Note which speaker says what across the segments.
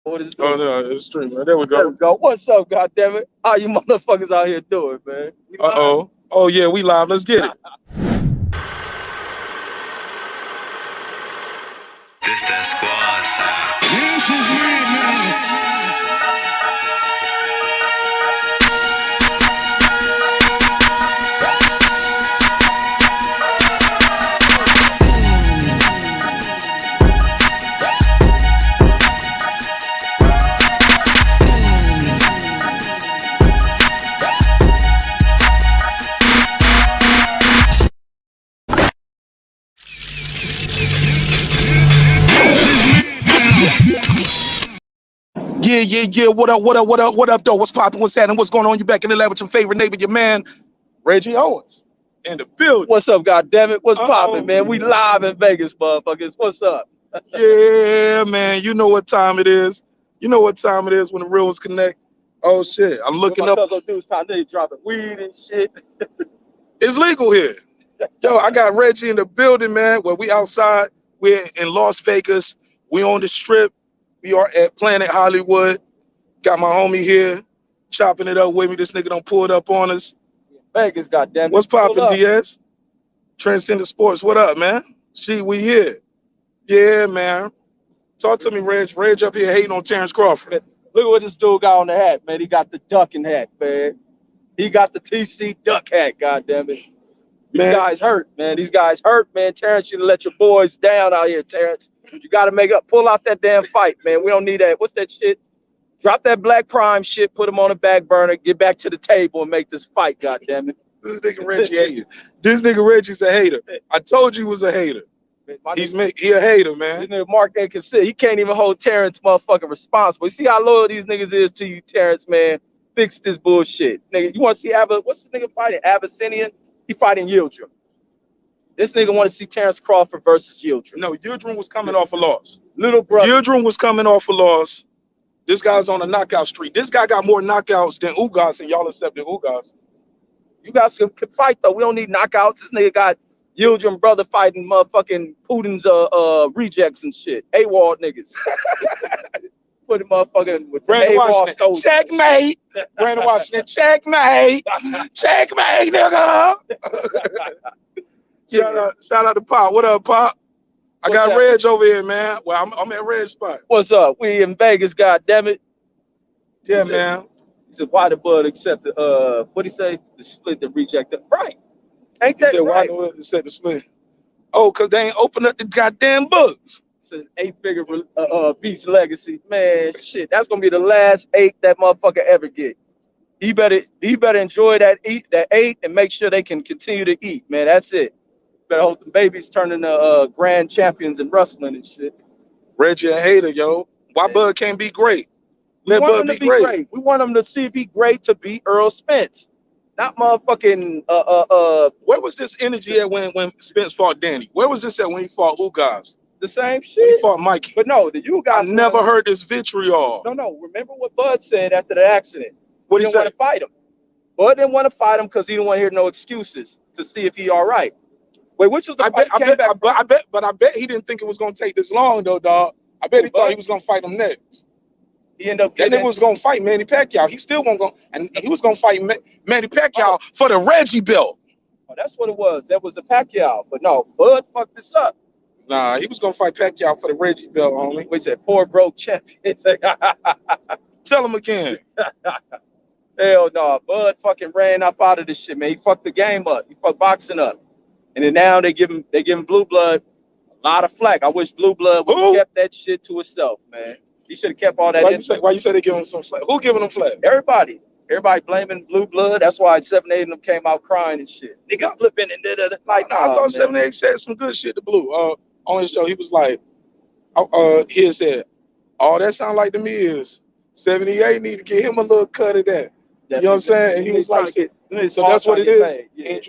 Speaker 1: What is
Speaker 2: Oh
Speaker 1: this?
Speaker 2: no, it's streaming. There we
Speaker 1: There
Speaker 2: go.
Speaker 1: we go. What's up, goddammit? How you motherfuckers out here doing, man? We
Speaker 2: Uh
Speaker 1: live.
Speaker 2: oh. Oh yeah, we live. Let's get it.
Speaker 3: This that squad sound.
Speaker 2: Yeah, yeah, yeah. What up? What up? What up? What up, though? What's popping? What's happening? What's going on? You back in the lab with your favorite neighbor, your man, Reggie Owens, in the building.
Speaker 1: What's up, goddammit? What's popping,
Speaker 2: Uh-oh.
Speaker 1: man? We live in Vegas, motherfuckers. What's up?
Speaker 2: Yeah, man. You know what time it is. You know what time it is when the real ones connect. Oh shit. I'm
Speaker 1: With
Speaker 2: looking
Speaker 1: my
Speaker 2: up.
Speaker 1: cousin dudes, time they dropping weed and shit.
Speaker 2: It's legal here. Yo, I got Reggie in the building, man. Where we outside. We're in Las Vegas. We on the strip. We are at Planet Hollywood. Got my homie here chopping it up with me. This nigga don't pull it up on us.
Speaker 1: Vegas, goddammit.
Speaker 2: What's
Speaker 1: Pull
Speaker 2: poppin',
Speaker 1: up.
Speaker 2: DS? Transcendent Sports. What up, man? See, we here. Yeah, man. Talk to me, Reg. Reg up here hating on Terence Crawford.
Speaker 1: Look what this dude got on the hat, man. He got the ducking hat, man. He got the TC duck hat, goddammit. These
Speaker 2: Man,
Speaker 1: guys hurt, man. These guys hurt, man. Terrence, you let your boys down out here, Terrence. You got to make up. Pull out that damn fight, man. We don't need that. What's that shit? Drop that Black Prime shit. Put him on the back burner. Get back to the table and make this fight, goddammit.
Speaker 2: this nigga Reggie hating. This nigga Reggie's a hater. I told you he was a hater. He a hater,
Speaker 1: This
Speaker 2: man.
Speaker 1: nigga Marq Nash can sit. He can't even hold Terrence motherfucking responsible. You see how loyal these niggas is to you, Terrence, man. Fix this bullshit. Nigga, you want to see what's the nigga fighting? Abyssinian? He fighting Yildirim. This nigga want to see Terence Crawford versus Yildirim.
Speaker 2: No, Yildirim was coming off a loss.
Speaker 1: Little brother.
Speaker 2: Yildirim was coming off a loss. This guy's on a knockout streak. This guy got more knockouts than Ugas, and y'all accepted Ugas.
Speaker 1: You guys can fight though. We don't need knockouts. This nigga got Yildirim brother fighting motherfucking Putin's rejects and shit. AWOL niggas. Put him motherfucking with the
Speaker 2: Brandon
Speaker 1: AWOL
Speaker 2: Washington,
Speaker 1: soldiers.
Speaker 2: checkmate. Brandon Washington, checkmate. Checkmate, nigga. Shout out to Pop. What up, Pop? I got
Speaker 1: that?
Speaker 2: Reg over here, man. Well, I'm at Reg's spot.
Speaker 1: What's up? We in Vegas, goddammit.
Speaker 2: Yeah,
Speaker 1: He said-
Speaker 2: man.
Speaker 1: He said, why the bud accepted what'd he say? The split, the reject. Right. Ain't
Speaker 2: He
Speaker 1: that
Speaker 2: said,
Speaker 1: right?
Speaker 2: why the said the split? Oh, because they ain't opened up the goddamn books.
Speaker 1: Says 8-figure Beast Legacy. Man, shit. That's gonna be the last 8 that motherfucker ever get. He better enjoy that 8 and make sure they can continue to eat, man. That's it. Better hope the babies turn into grand champions in wrestling and shit.
Speaker 2: Reggie a hater, yo. Why Bud can't be great?
Speaker 1: We
Speaker 2: Let
Speaker 1: want
Speaker 2: Bud
Speaker 1: him
Speaker 2: be
Speaker 1: to be
Speaker 2: great.
Speaker 1: great. We want him to see if he great to beat Earl Spence. Not motherfucking
Speaker 2: Where was this energy at when Spence fought Danny? Where was this at when he fought Ugas?
Speaker 1: the same
Speaker 2: When he
Speaker 1: shit.
Speaker 2: fought Mikey?
Speaker 1: But no, you
Speaker 2: I
Speaker 1: guys
Speaker 2: never heard this vitriol.
Speaker 1: No. Remember what Bud said after the accident.
Speaker 2: What
Speaker 1: He
Speaker 2: he
Speaker 1: didn't want
Speaker 2: said?
Speaker 1: to fight him. Bud didn't want to fight him because he didn't want to hear no excuses to see if he all right. Wait, which was the
Speaker 2: I
Speaker 1: fight
Speaker 2: bet,
Speaker 1: he came back from?
Speaker 2: I bet he didn't think it was gonna take this long though, dog. I bet he thought he was gonna fight him next.
Speaker 1: He ended up
Speaker 2: That
Speaker 1: getting
Speaker 2: nigga was gonna fight Manny Pacquiao. He still won't go, and he was gonna fight Manny Pacquiao for the Reggie belt.
Speaker 1: Oh, that's what it was. That was a Pacquiao. But no, Bud fucked this up.
Speaker 2: Nah, he was gonna fight Pacquiao for the Reggie belt, homie.
Speaker 1: We said poor broke champion.
Speaker 2: Tell him again.
Speaker 1: Hell no. Bud fucking ran up out of this shit, man. He fucked the game up. He fucked boxing up. And then now they give him Blue Blood a lot of flack. I wish Blue Blood would have
Speaker 2: Who?
Speaker 1: kept that shit to himself, man. He should have kept all that
Speaker 2: Why
Speaker 1: in.
Speaker 2: you say they giving him some flack? Who giving him flack?
Speaker 1: Everybody blaming Blue Blood. That's why 7, 8 of them came out crying and shit. Niggas flipping and da-da-da. Like,
Speaker 2: I thought
Speaker 1: man.
Speaker 2: 7 8 said some good shit to Blue. On his show, he was like, he had said, all that sound like to me is 78 need to get him a little cut of that. You know what I'm saying? And he was like, so that's what it is. He ain't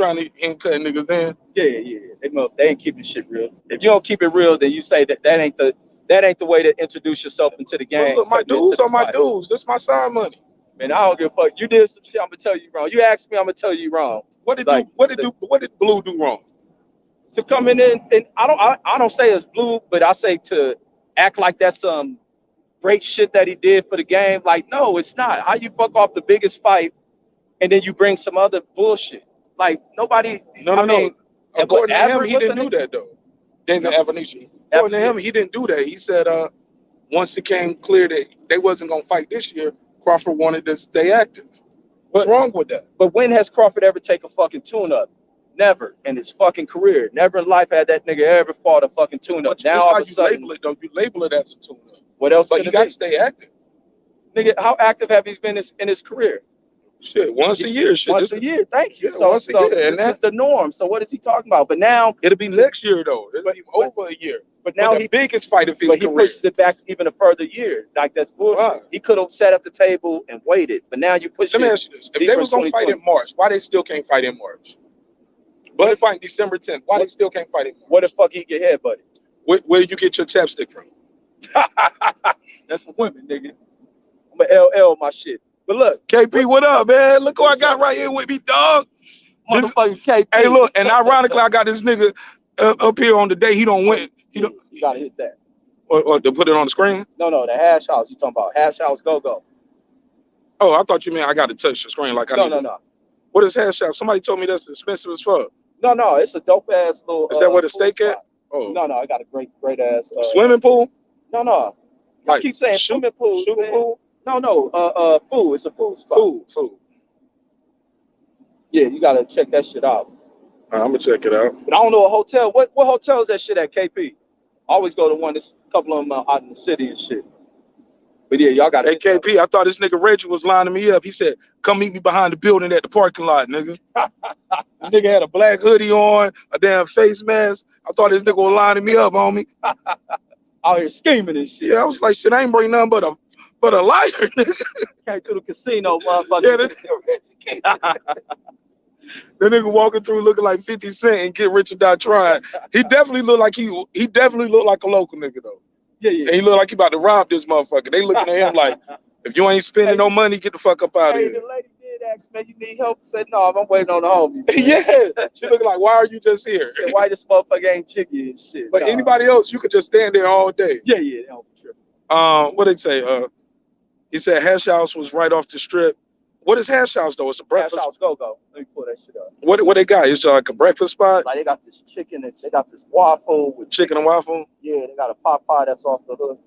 Speaker 2: cutting niggas in.
Speaker 1: Yeah. They ain't keeping shit real. If you don't keep it real, then you say that ain't the way to introduce yourself into the game.
Speaker 2: But look, my dudes are my dudes. This my side money.
Speaker 1: Man, I don't give a fuck. You did some shit, I'm gonna tell you wrong. You asked me, I'm gonna tell you wrong.
Speaker 2: What did Blue do wrong?
Speaker 1: To come in and I don't say it's Blue, but I say to act like that's some great shit that he did for the game. Like, no, it's not. How you fuck off the biggest fight and then you bring some other bullshit? Like, nobody.
Speaker 2: No,
Speaker 1: I
Speaker 2: no, no.
Speaker 1: mean, and what
Speaker 2: According to him,
Speaker 1: Average?
Speaker 2: he
Speaker 1: What's
Speaker 2: didn't
Speaker 1: the
Speaker 2: do
Speaker 1: name?
Speaker 2: that though. David
Speaker 1: No,
Speaker 2: Avanesha. According to him, he didn't do that. He said, once it came clear that they wasn't gonna fight this year, Crawford wanted to stay active. What's wrong with that?
Speaker 1: But when has Crawford ever taken a fucking tune-up? Never in his fucking career. Never in life had that nigga ever fought a fucking tune-up. Now all of a sudden,
Speaker 2: label it though. You label it as a tune-up.
Speaker 1: What else?
Speaker 2: But you got to stay active.
Speaker 1: Nigga, how active have he been in his career?
Speaker 2: Shit, once a year. Shit,
Speaker 1: once a year. Thank you.
Speaker 2: Yeah,
Speaker 1: so
Speaker 2: once a year,
Speaker 1: this is the norm. So what is he talking about? But now
Speaker 2: it'll be next year though. It'll be over a year.
Speaker 1: But now
Speaker 2: the biggest fight of his career.
Speaker 1: He pushes it back even a further year. Like, that's bullshit. Right. He could have sat at the table and waited, but now you push it.
Speaker 2: Let me ask you this: if they was gonna fight in March, why they still can't fight in March? But they fight December 10th. Why they still can't fight in March?
Speaker 1: What the fuck he get headbutted?
Speaker 2: Where you get your chapstick from?
Speaker 1: That's for women, nigga. I'm a LL my shit. But look,
Speaker 2: KP, what up, man? Look who I got right here with me, dog.
Speaker 1: Motherfucking KP.
Speaker 2: Hey, look, and ironically, I got this nigga up here on the day he don't win.
Speaker 1: You gotta hit that.
Speaker 2: Or to put it on the screen?
Speaker 1: No, the hash house you talking about. Hash house go.
Speaker 2: Oh, I thought you meant I got to touch the screen like I need. No. What is hash house? Somebody told me that's expensive as fuck.
Speaker 1: No, it's a dope ass little.
Speaker 2: Is that where the steak at?
Speaker 1: Oh. No, I got a great ass.
Speaker 2: Swimming pool?
Speaker 1: No. Like, keep saying swimming pool. Swimming pool? No. Food. It's a food spot.
Speaker 2: Food.
Speaker 1: Yeah, you gotta check that shit out.
Speaker 2: I'm gonna check it out.
Speaker 1: But I don't know a hotel. What hotel is that shit at, KP? I always go to one. There's a couple of them out in the city and shit. But yeah, y'all got.
Speaker 2: Hey KP, I thought this nigga Reggie was lining me up. He said, "Come meet me behind the building at the parking lot, nigga." This nigga had a black hoodie on, a damn face mask. I thought this nigga was lining me up, homie.
Speaker 1: Out here scheming and shit.
Speaker 2: Yeah, I was like, shit, I ain't bring nothing but a liar, nigga.
Speaker 1: Came to the casino, motherfucker.
Speaker 2: Yeah, the nigga walking through looking like 50 Cent and Get Rich or Die Trying. He definitely looked like he definitely looked like a local nigga though.
Speaker 1: Yeah.
Speaker 2: And he looked like he about to rob this motherfucker. They looking at him like, if you ain't spending no money, get the fuck up out of here.
Speaker 1: The lady did ask me, you need help? I said, no, I'm waiting on the homie.
Speaker 2: Yeah. She looking like, why are you just here?
Speaker 1: Said, why this motherfucker ain't chicky and shit?
Speaker 2: But anybody else, you could just stand there all day.
Speaker 1: Yeah, they don't be tripping.
Speaker 2: What they say? He said Hash House was right off the strip. What is Hash House though? It's a breakfast.
Speaker 1: Hash House go. Let me pull that shit up.
Speaker 2: What they got? It's like a breakfast spot.
Speaker 1: Like, they got this chicken and they got this waffle with
Speaker 2: chicken and waffle.
Speaker 1: Yeah, they got a pot pie that's off the hook.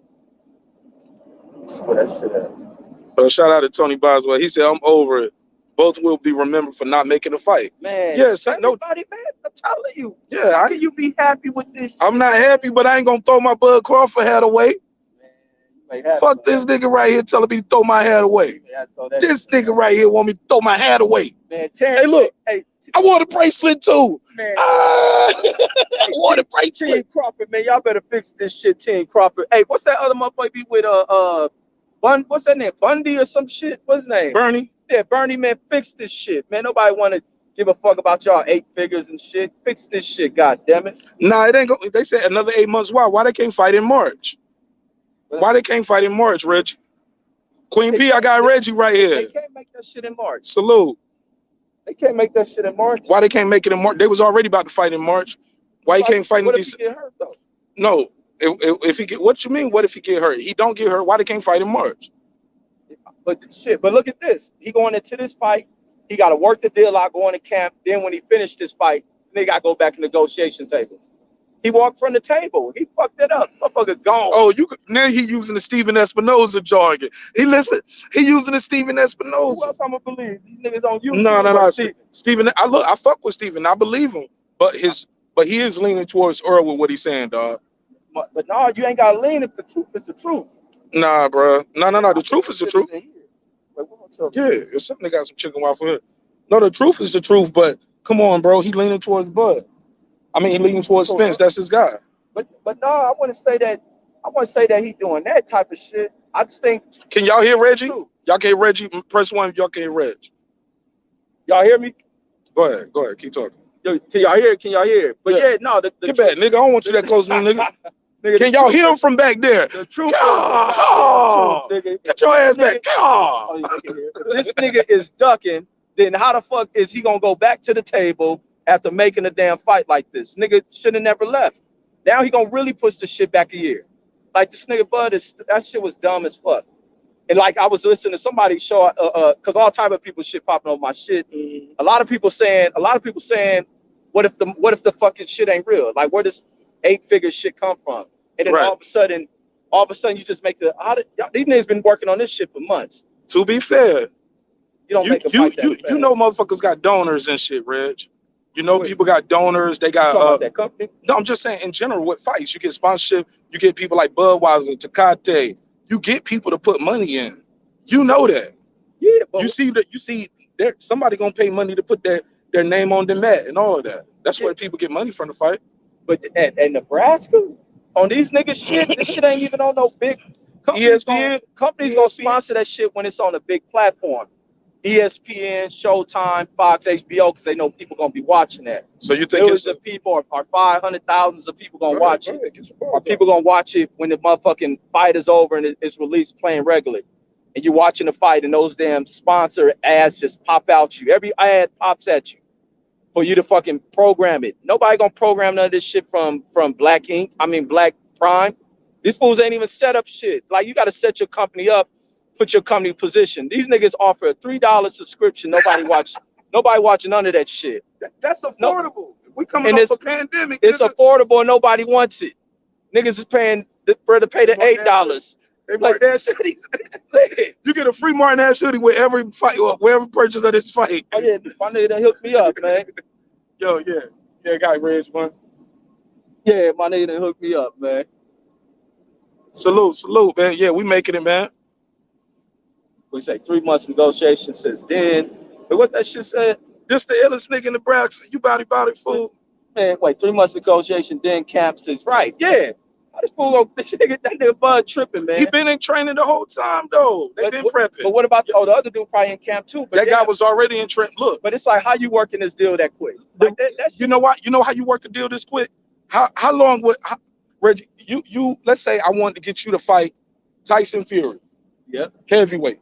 Speaker 1: Let's see where that shit at.
Speaker 2: Shout out to Tony Boswell. He said, "I'm over it. Both will be remembered for not making a fight."
Speaker 1: Man,
Speaker 2: yes,
Speaker 1: everybody, man, I'm telling you.
Speaker 2: Yeah,
Speaker 1: how can you be happy with this shit?
Speaker 2: I'm not happy, but I ain't gonna throw my Bud Crawford hat away. Fuck this nigga right here telling me to throw my hat away. This nigga right here want me to throw my hat away.
Speaker 1: Man, Terrence,
Speaker 2: hey, look. I want a bracelet too.
Speaker 1: Man,
Speaker 2: I want a bracelet.
Speaker 1: Team Crawford, man, y'all better fix this shit, Team Crawford. Hey, what's that other motherfucker be with what's that name? Bundy or some shit? What's his name?
Speaker 2: Bernie.
Speaker 1: Yeah, Bernie, man, fix this shit, man. Nobody want to give a fuck about y'all 8 figures and shit. Fix this shit, god damn it.
Speaker 2: Nah, it ain't go. They said another 8 months. Why they can't fight in March? Why they can't fight in March, Reggie? Queen P, I got Reggie right here.
Speaker 1: They can't make that shit in March.
Speaker 2: Salute.
Speaker 1: They can't make that shit in March.
Speaker 2: Why they can't make it in March? They was already about to fight in March. Why he can't fight in December?
Speaker 1: What if he get hurt though?
Speaker 2: No. If he get, what you mean? What if he get hurt? He don't get hurt. Why they can't fight in March?
Speaker 1: But look at this. He going into this fight. He got to work the deal out, going to camp. Then when he finished this fight, they got to go back to negotiation table. He walked from the table. He fucked it up. Motherfucker gone.
Speaker 2: Oh, now he using the Steven Espinoza jargon. He using the Steven Espinoza.
Speaker 1: Who else I'm gonna believe? These niggas on YouTube.
Speaker 2: No. Steven, I fuck with Steven. I believe him. But he is leaning towards Earl with what he's saying, dog.
Speaker 1: But no, you ain't gotta lean if the truth is the truth.
Speaker 2: Nah, bro. No. The truth is the truth. Yeah, it's something that got some chicken waffle here. No, the truth is the truth, but come on, bro. He leaning towards Bud. I mean, he leaning towards Spence. That's his guy.
Speaker 1: But no, I want to say that he doing that type of shit. I just think.
Speaker 2: Can y'all hear Reggie? Y'all can hear Reggie. Press 1 if y'all can hear Reg.
Speaker 1: Y'all hear me?
Speaker 2: Go ahead. Keep talking.
Speaker 1: Yo, can y'all hear? But yeah, no.
Speaker 2: Get back, nigga. I don't want you that close to me, nigga. Nigga, can y'all hear him from back there?
Speaker 1: The truth.
Speaker 2: Nigga. Get your ass back.
Speaker 1: This nigga is ducking. Then how the fuck is he gonna go back to the table after making a damn fight like this? Nigga should have never left. Now he gonna really push the shit back a year. Like this nigga Bud that shit was dumb as fuck. And like I was listening to somebody show, cause all type of people shit popping on my shit. A lot of people saying, what if the fucking shit ain't real? Like where does 8-figure shit come from? And then all of a sudden you just make these niggas been working on this shit for months.
Speaker 2: To be fair,
Speaker 1: you don't make a fight that fast.
Speaker 2: You know motherfuckers got donors and shit, Reg. You know, people got donors. They got
Speaker 1: that company.
Speaker 2: No, I'm just saying in general with fights, you get sponsorship. You get people like Budweiser, Tecate. You get people to put money in. You know that.
Speaker 1: Yeah, but
Speaker 2: you see there somebody gonna pay money to put their name on the mat and all of that. That's where people get money from the fight.
Speaker 1: But at Nebraska, on these niggas shit, this shit ain't even on no big companies. Companies gonna sponsor that shit when it's on a big platform. ESPN, Showtime, Fox, HBO, because they know people gonna be watching that.
Speaker 2: So you think
Speaker 1: millions of people are 500,000 of people gonna watch it? Are people gonna watch it when the motherfucking fight is over and it's released playing regularly? And you're watching the fight and those damn sponsor ads just pop out you. Every ad pops at you for you to fucking program it. Nobody gonna program none of this shit from Black Prime. These fools ain't even set up shit. Like you gotta set your company up. Put your company position. These niggas offer a $3 subscription. Nobody watching none of that shit.
Speaker 2: That's affordable. No. We coming off a pandemic.
Speaker 1: It's affordable and nobody wants it. Niggas is paying for to pay the $8.
Speaker 2: They Marq Nash hoodies. You get a free Marq Nash hoodie with every fight or wherever purchase of this fight.
Speaker 1: Oh yeah, my nigga done hooked me up, man.
Speaker 2: Yo, yeah, guy Reg, man.
Speaker 1: Yeah, my nigga done hooked me up, man.
Speaker 2: Salute, man. Yeah, we making it, man.
Speaker 1: We say 3 months negotiation since then. But what that shit said?
Speaker 2: This the illest nigga in the Bronx. You body fool.
Speaker 1: Man, wait, 3 months negotiation, then camp says, right, yeah. How this fool go, this nigga Bud tripping, man.
Speaker 2: He been in training the whole time, though. They been prepping.
Speaker 1: But what about the other dude probably in camp too? But
Speaker 2: that guy was already in training. Look.
Speaker 1: But it's like, how you working this deal that quick? Like
Speaker 2: you know what? You know how you work a deal this quick? How long would, Reggie, you let's say I wanted to get you to fight Tyson Fury.
Speaker 1: Yeah.
Speaker 2: Heavyweight.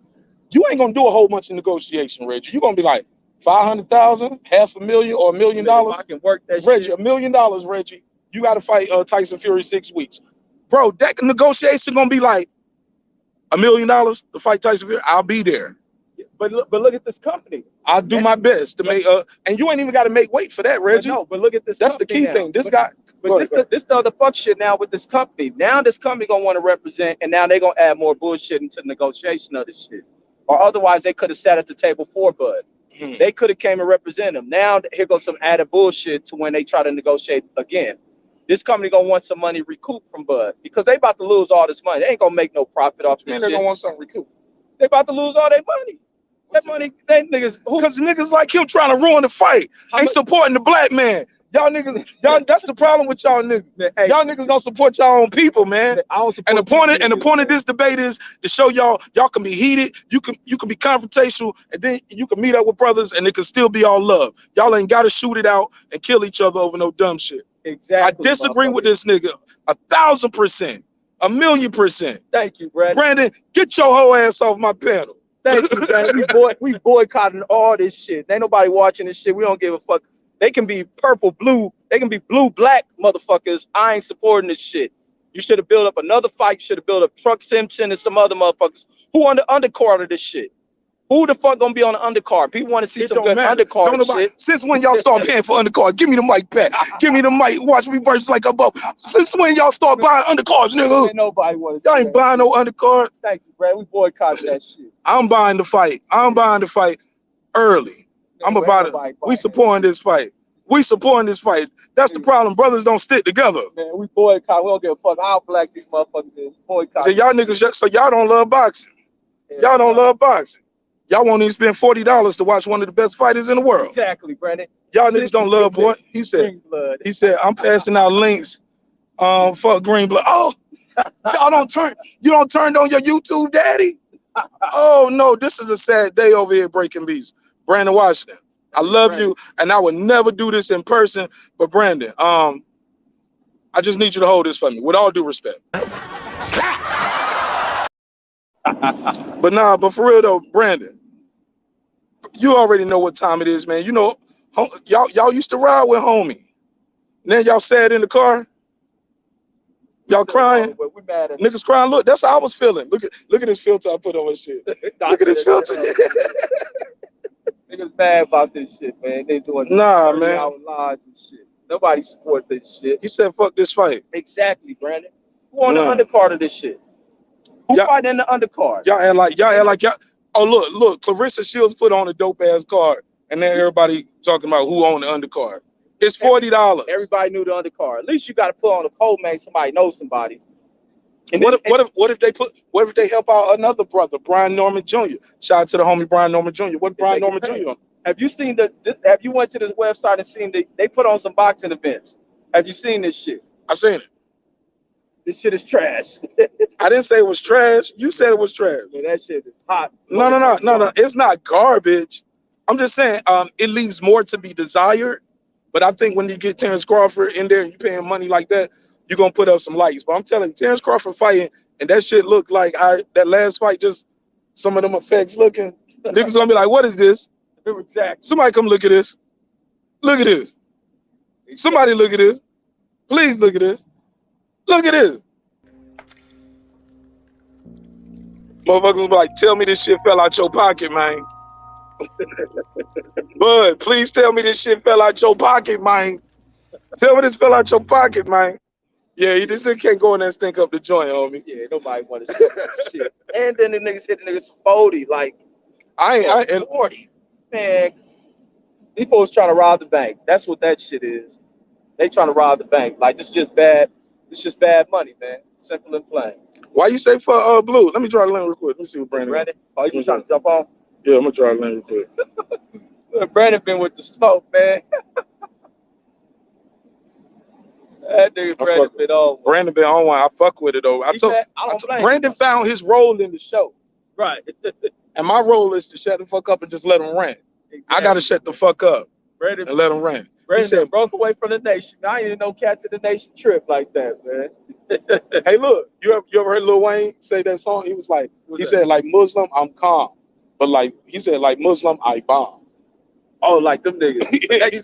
Speaker 2: You ain't gonna do a whole bunch of negotiation, Reggie. You're gonna be like 500,000, $500,000, or $1 million.
Speaker 1: I can work that
Speaker 2: Reggie,
Speaker 1: shit.
Speaker 2: $1 million, Reggie. You got to fight Tyson Fury 6 weeks, bro. That negotiation gonna be like $1 million to fight Tyson Fury. I'll be there.
Speaker 1: But look at this company.
Speaker 2: I'll do my best to make and you ain't even got to make weight for that, Reggie.
Speaker 1: But look at this.
Speaker 2: That's the key thing. This guy.
Speaker 1: But this the other fuck shit now with this company. Now this company gonna want to represent, and now they gonna add more bullshit into the negotiation of this shit. Or otherwise they could have sat at the table for Bud. They could have came and represented him. Now here goes some added bullshit to when they try to negotiate again. This company gonna want some money recouped from Bud because they about to lose all this money. They ain't gonna make no profit off this shit.
Speaker 2: They're gonna want something recouped.
Speaker 1: They about to lose all their money. That money, that niggas,
Speaker 2: because niggas like him trying to ruin the fight. Ain't supporting the black man. Y'all niggas, that's the problem with y'all niggas. Hey, y'all niggas don't support y'all own people, man. And the point of this debate is to show y'all can be heated, you can be confrontational, and then you can meet up with brothers and it can still be all love. Y'all ain't gotta shoot it out and kill each other over no dumb shit.
Speaker 1: Exactly.
Speaker 2: I disagree with this nigga 1,000%, 1,000,000%.
Speaker 1: Thank you, Brad.
Speaker 2: Brandon, get your whole ass off my panel.
Speaker 1: Thank you, Brandon. We boycotting all this shit. Ain't nobody watching this shit. We don't give a fuck. They can be purple, blue. They can be blue, black motherfuckers. I ain't supporting this shit. You should have built up another fight. You should have built up Truck Simpson and some other motherfuckers. Who on the undercard of this shit? Who the fuck gonna be on the undercard? People want to see some good undercard shit.
Speaker 2: Since when y'all start paying for undercards? Give me the mic back. Give me the mic. Watch me verse like a bubble. Since when y'all start buying undercards, nigga?
Speaker 1: Ain't nobody want to.
Speaker 2: Y'all ain't buying no undercards.
Speaker 1: Thank you, Brad. We boycott that shit.
Speaker 2: I'm buying the fight. I'm buying the fight early. I'm about it. We supporting this fight. We supporting this fight. That's the problem. Brothers don't stick together.
Speaker 1: Man, we boycott. We don't give a fuck how black these motherfuckers is. Boycott.
Speaker 2: So y'all niggas, so y'all don't love boxing. Y'all don't love boxing. Y'all won't even spend $40 to watch one of the best fighters in the world.
Speaker 1: Exactly, Brandon.
Speaker 2: Y'all niggas don't love boy. He said, I'm passing out links for green blood. Oh, y'all don't turn, you don't turn on your YouTube, daddy? Oh no, this is a sad day over here breaking beats. Brandon Washington, I love you, and I would never do this in person, but Brandon, I just need you to hold this for me, with all due respect. But nah, but for real though, Brandon, you already know what time it is, man. You know, y'all used to ride with homie. And then y'all sat in the car. Y'all crying?
Speaker 1: But we mad at
Speaker 2: Niggas crying. Look, that's how I was feeling. Look at this filter I put on this shit. Look at this filter.
Speaker 1: Niggas mad about this shit, man. They doing 30-hour lives and shit. Nobody support this shit.
Speaker 2: He said, "Fuck this fight."
Speaker 1: Exactly, Brandon. Who on the undercard of this shit? Who fighting in the undercard?
Speaker 2: Y'all act like y'all. Oh look, Clarissa Shields put on a dope ass card, and then everybody talking about who owned the undercard. It's $40.
Speaker 1: Everybody knew the undercard. At least you got to put on a co-main. Somebody knows somebody.
Speaker 2: And what if they help out another brother, Brian Norman Jr. Shout out to the homie Brian Norman Jr. What Brian Norman Jr. on?
Speaker 1: Have you seen have you went to this website and seen they put on some boxing events? Have you seen this shit?
Speaker 2: I seen it.
Speaker 1: This shit is trash.
Speaker 2: I didn't say it was trash. You said it was trash.
Speaker 1: Man, that shit is hot.
Speaker 2: No. It's not garbage. I'm just saying it leaves more to be desired. But I think when you get Terence Crawford in there and you pay him money like that, you're going to put up some lights. But I'm telling you, Terence Crawford fighting, and that shit looked like that last fight, just some of them effects looking. Niggas going to be like, what is this?
Speaker 1: Exactly.
Speaker 2: Somebody come look at this. Look at this. Somebody look at this. Please look at this. Look at this. Motherfuckers be like, tell me this shit fell out your pocket, man. Bud, please tell me this shit fell out your pocket, man. Tell me this fell out your pocket, man. Yeah, you just can't go in there and stink up the joint, homie.
Speaker 1: Yeah, nobody want to see that shit. And then the niggas hit the niggas 40, like
Speaker 2: I ain't
Speaker 1: 40. Man, these folks trying to rob the bank. That's what that shit is. They trying to rob the bank. Like, this just bad. It's just bad money, man. Simple and plain.
Speaker 2: Why you say for Blue? Let me try to land real quick. Let me see what Brandon.
Speaker 1: Oh, you trying to jump on?
Speaker 2: Yeah, I'm gonna try to land real
Speaker 1: quick. Brandon been with the smoke, man. That nigga Brandon been on.
Speaker 2: Brandon been on one. I fuck with it though. I told Brandon found his role in the show.
Speaker 1: Right.
Speaker 2: And my role is to shut the fuck up and just let him rant. Exactly. I gotta shut the fuck up and let him rant.
Speaker 1: Brandon said, broke away from the nation. I ain't even know Cats of the Nation trip like that, man.
Speaker 2: Hey, look, you ever heard Lil Wayne say that song? He was like, said, like Muslim, I'm calm. But like, he said, like Muslim, I bomb.
Speaker 1: Oh, like them niggas.
Speaker 2: he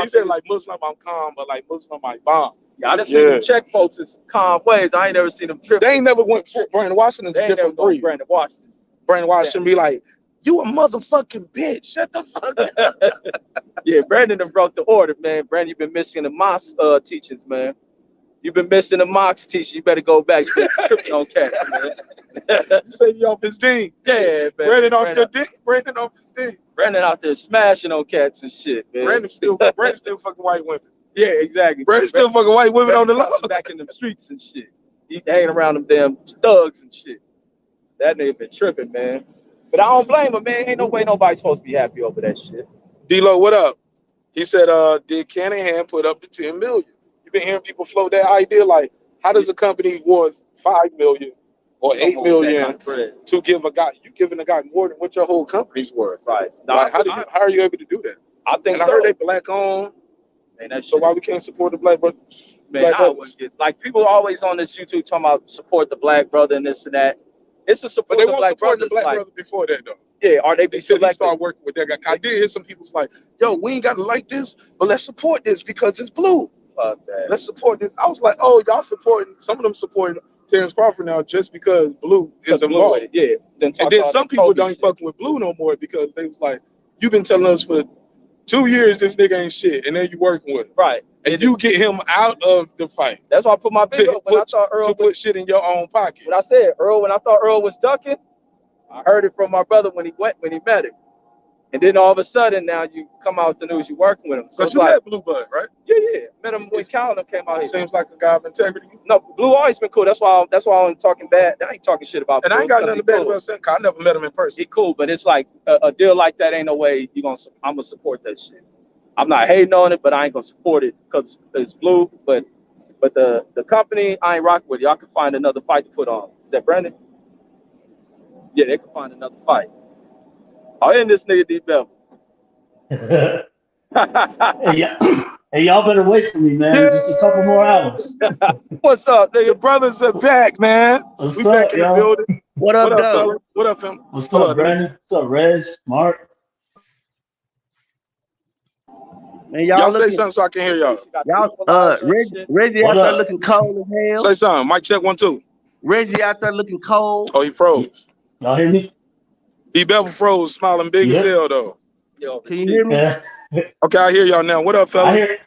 Speaker 2: said, like Muslim, I'm calm, but like Muslim, I bomb.
Speaker 1: Yeah, I done seen them check folks in some calm ways. I ain't never seen them trip.
Speaker 2: They ain't never went for Brandon Washington's a different breed.
Speaker 1: Brandon Washington.
Speaker 2: Brandon Washington be like, you a motherfucking bitch. Shut the fuck up.
Speaker 1: Yeah, Brandon done broke the order, man. Brandon, you've been missing the mosque teachings, man. You've been missing the mosque teaching. You better go back. You've been tripping on Cats, man.
Speaker 2: You say you off his D.
Speaker 1: Yeah, man.
Speaker 2: Brandon off your D. Brandon off his D.
Speaker 1: Brandon out there smashing on Cats and shit, man.
Speaker 2: Brandon still fucking white women.
Speaker 1: Yeah, exactly.
Speaker 2: Brandon still fucking white women on the law.
Speaker 1: Back in the streets and shit. He hanging around them damn thugs and shit. That nigga been tripping, man. But I don't blame him, man. Ain't no way nobody's supposed to be happy over that shit.
Speaker 2: D-Lo, what up? He said, did Canahan put up the 10 million? You've been hearing people float that idea, like, how does a company worth 5 million or 8 million to give a guy, you giving a guy more than what your whole company's worth?
Speaker 1: Right.
Speaker 2: Like, how are you able to do that?
Speaker 1: I think
Speaker 2: I heard they black owned. Man, so why we can't support the black brother?
Speaker 1: Man, I wouldn't get, like, people always on this YouTube talking about support the black brother and this and that. It's a support.
Speaker 2: But they won't support the black brother before that though.
Speaker 1: Yeah, are they be selected?
Speaker 2: Start working with that guy. I did hear some people's like, yo, we ain't gotta like this, but let's support this because it's blue.
Speaker 1: Fuck that.
Speaker 2: Let's support this. I was like, oh, y'all supporting, some of them supporting Terence Crawford now just because blue is involved.
Speaker 1: Yeah.
Speaker 2: And then some people don't fucking with blue no more because they was like, you've been telling us for 2 years this nigga ain't shit, and then you working with him.
Speaker 1: Right.
Speaker 2: And you get him out of the fight.
Speaker 1: That's why I put my big up when I thought Earl
Speaker 2: put shit in your own pocket.
Speaker 1: When I said Earl, when I thought Earl was ducking, I heard it from my brother when he met him. And then all of a sudden now you come out with the news you working with him.
Speaker 2: So you met Blue Bud, right?
Speaker 1: Yeah. Met him when Calendar came out here.
Speaker 2: Seems like a guy of integrity.
Speaker 1: No, Blue always been cool. That's why I'm talking bad. I ain't talking shit about Blue.
Speaker 2: And I ain't got nothing bad about saying, I never met him in person.
Speaker 1: He cool, but it's like a deal like that ain't no way I'm gonna support that shit. I'm not hating on it, but I ain't gonna support it because it's Blue. But the company, I ain't rocking with. Y'all can find another fight to put on. Is that Brandon? Yeah, they can find another fight. I'll end this nigga D Bevel.
Speaker 3: Hey, y'all better wait for me, man. Just a couple more hours.
Speaker 1: What's up, nigga?
Speaker 2: The brothers are back, man.
Speaker 3: What's
Speaker 2: we
Speaker 3: up,
Speaker 2: back in the building.
Speaker 1: What up,
Speaker 2: fellas? What up, fam?
Speaker 3: What's up, Brandon? What's up, Reg? Mark?
Speaker 4: Man,
Speaker 2: Y'all
Speaker 4: y'all
Speaker 2: say
Speaker 4: looking,
Speaker 2: something so I can hear y'all.
Speaker 4: Reggie
Speaker 3: What
Speaker 4: out there
Speaker 3: up?
Speaker 4: looking cold as hell.
Speaker 2: Say something. Mic check 1 2.
Speaker 4: Reggie out there looking cold.
Speaker 2: Oh, he froze.
Speaker 3: Y'all hear me?
Speaker 2: He Bevel froze, smiling big as
Speaker 3: Yep.
Speaker 2: hell though.
Speaker 1: Yo,
Speaker 4: Can you hear me?
Speaker 3: Yeah.
Speaker 2: Okay, I hear y'all now. What up,
Speaker 3: I
Speaker 2: fellas?
Speaker 3: hear.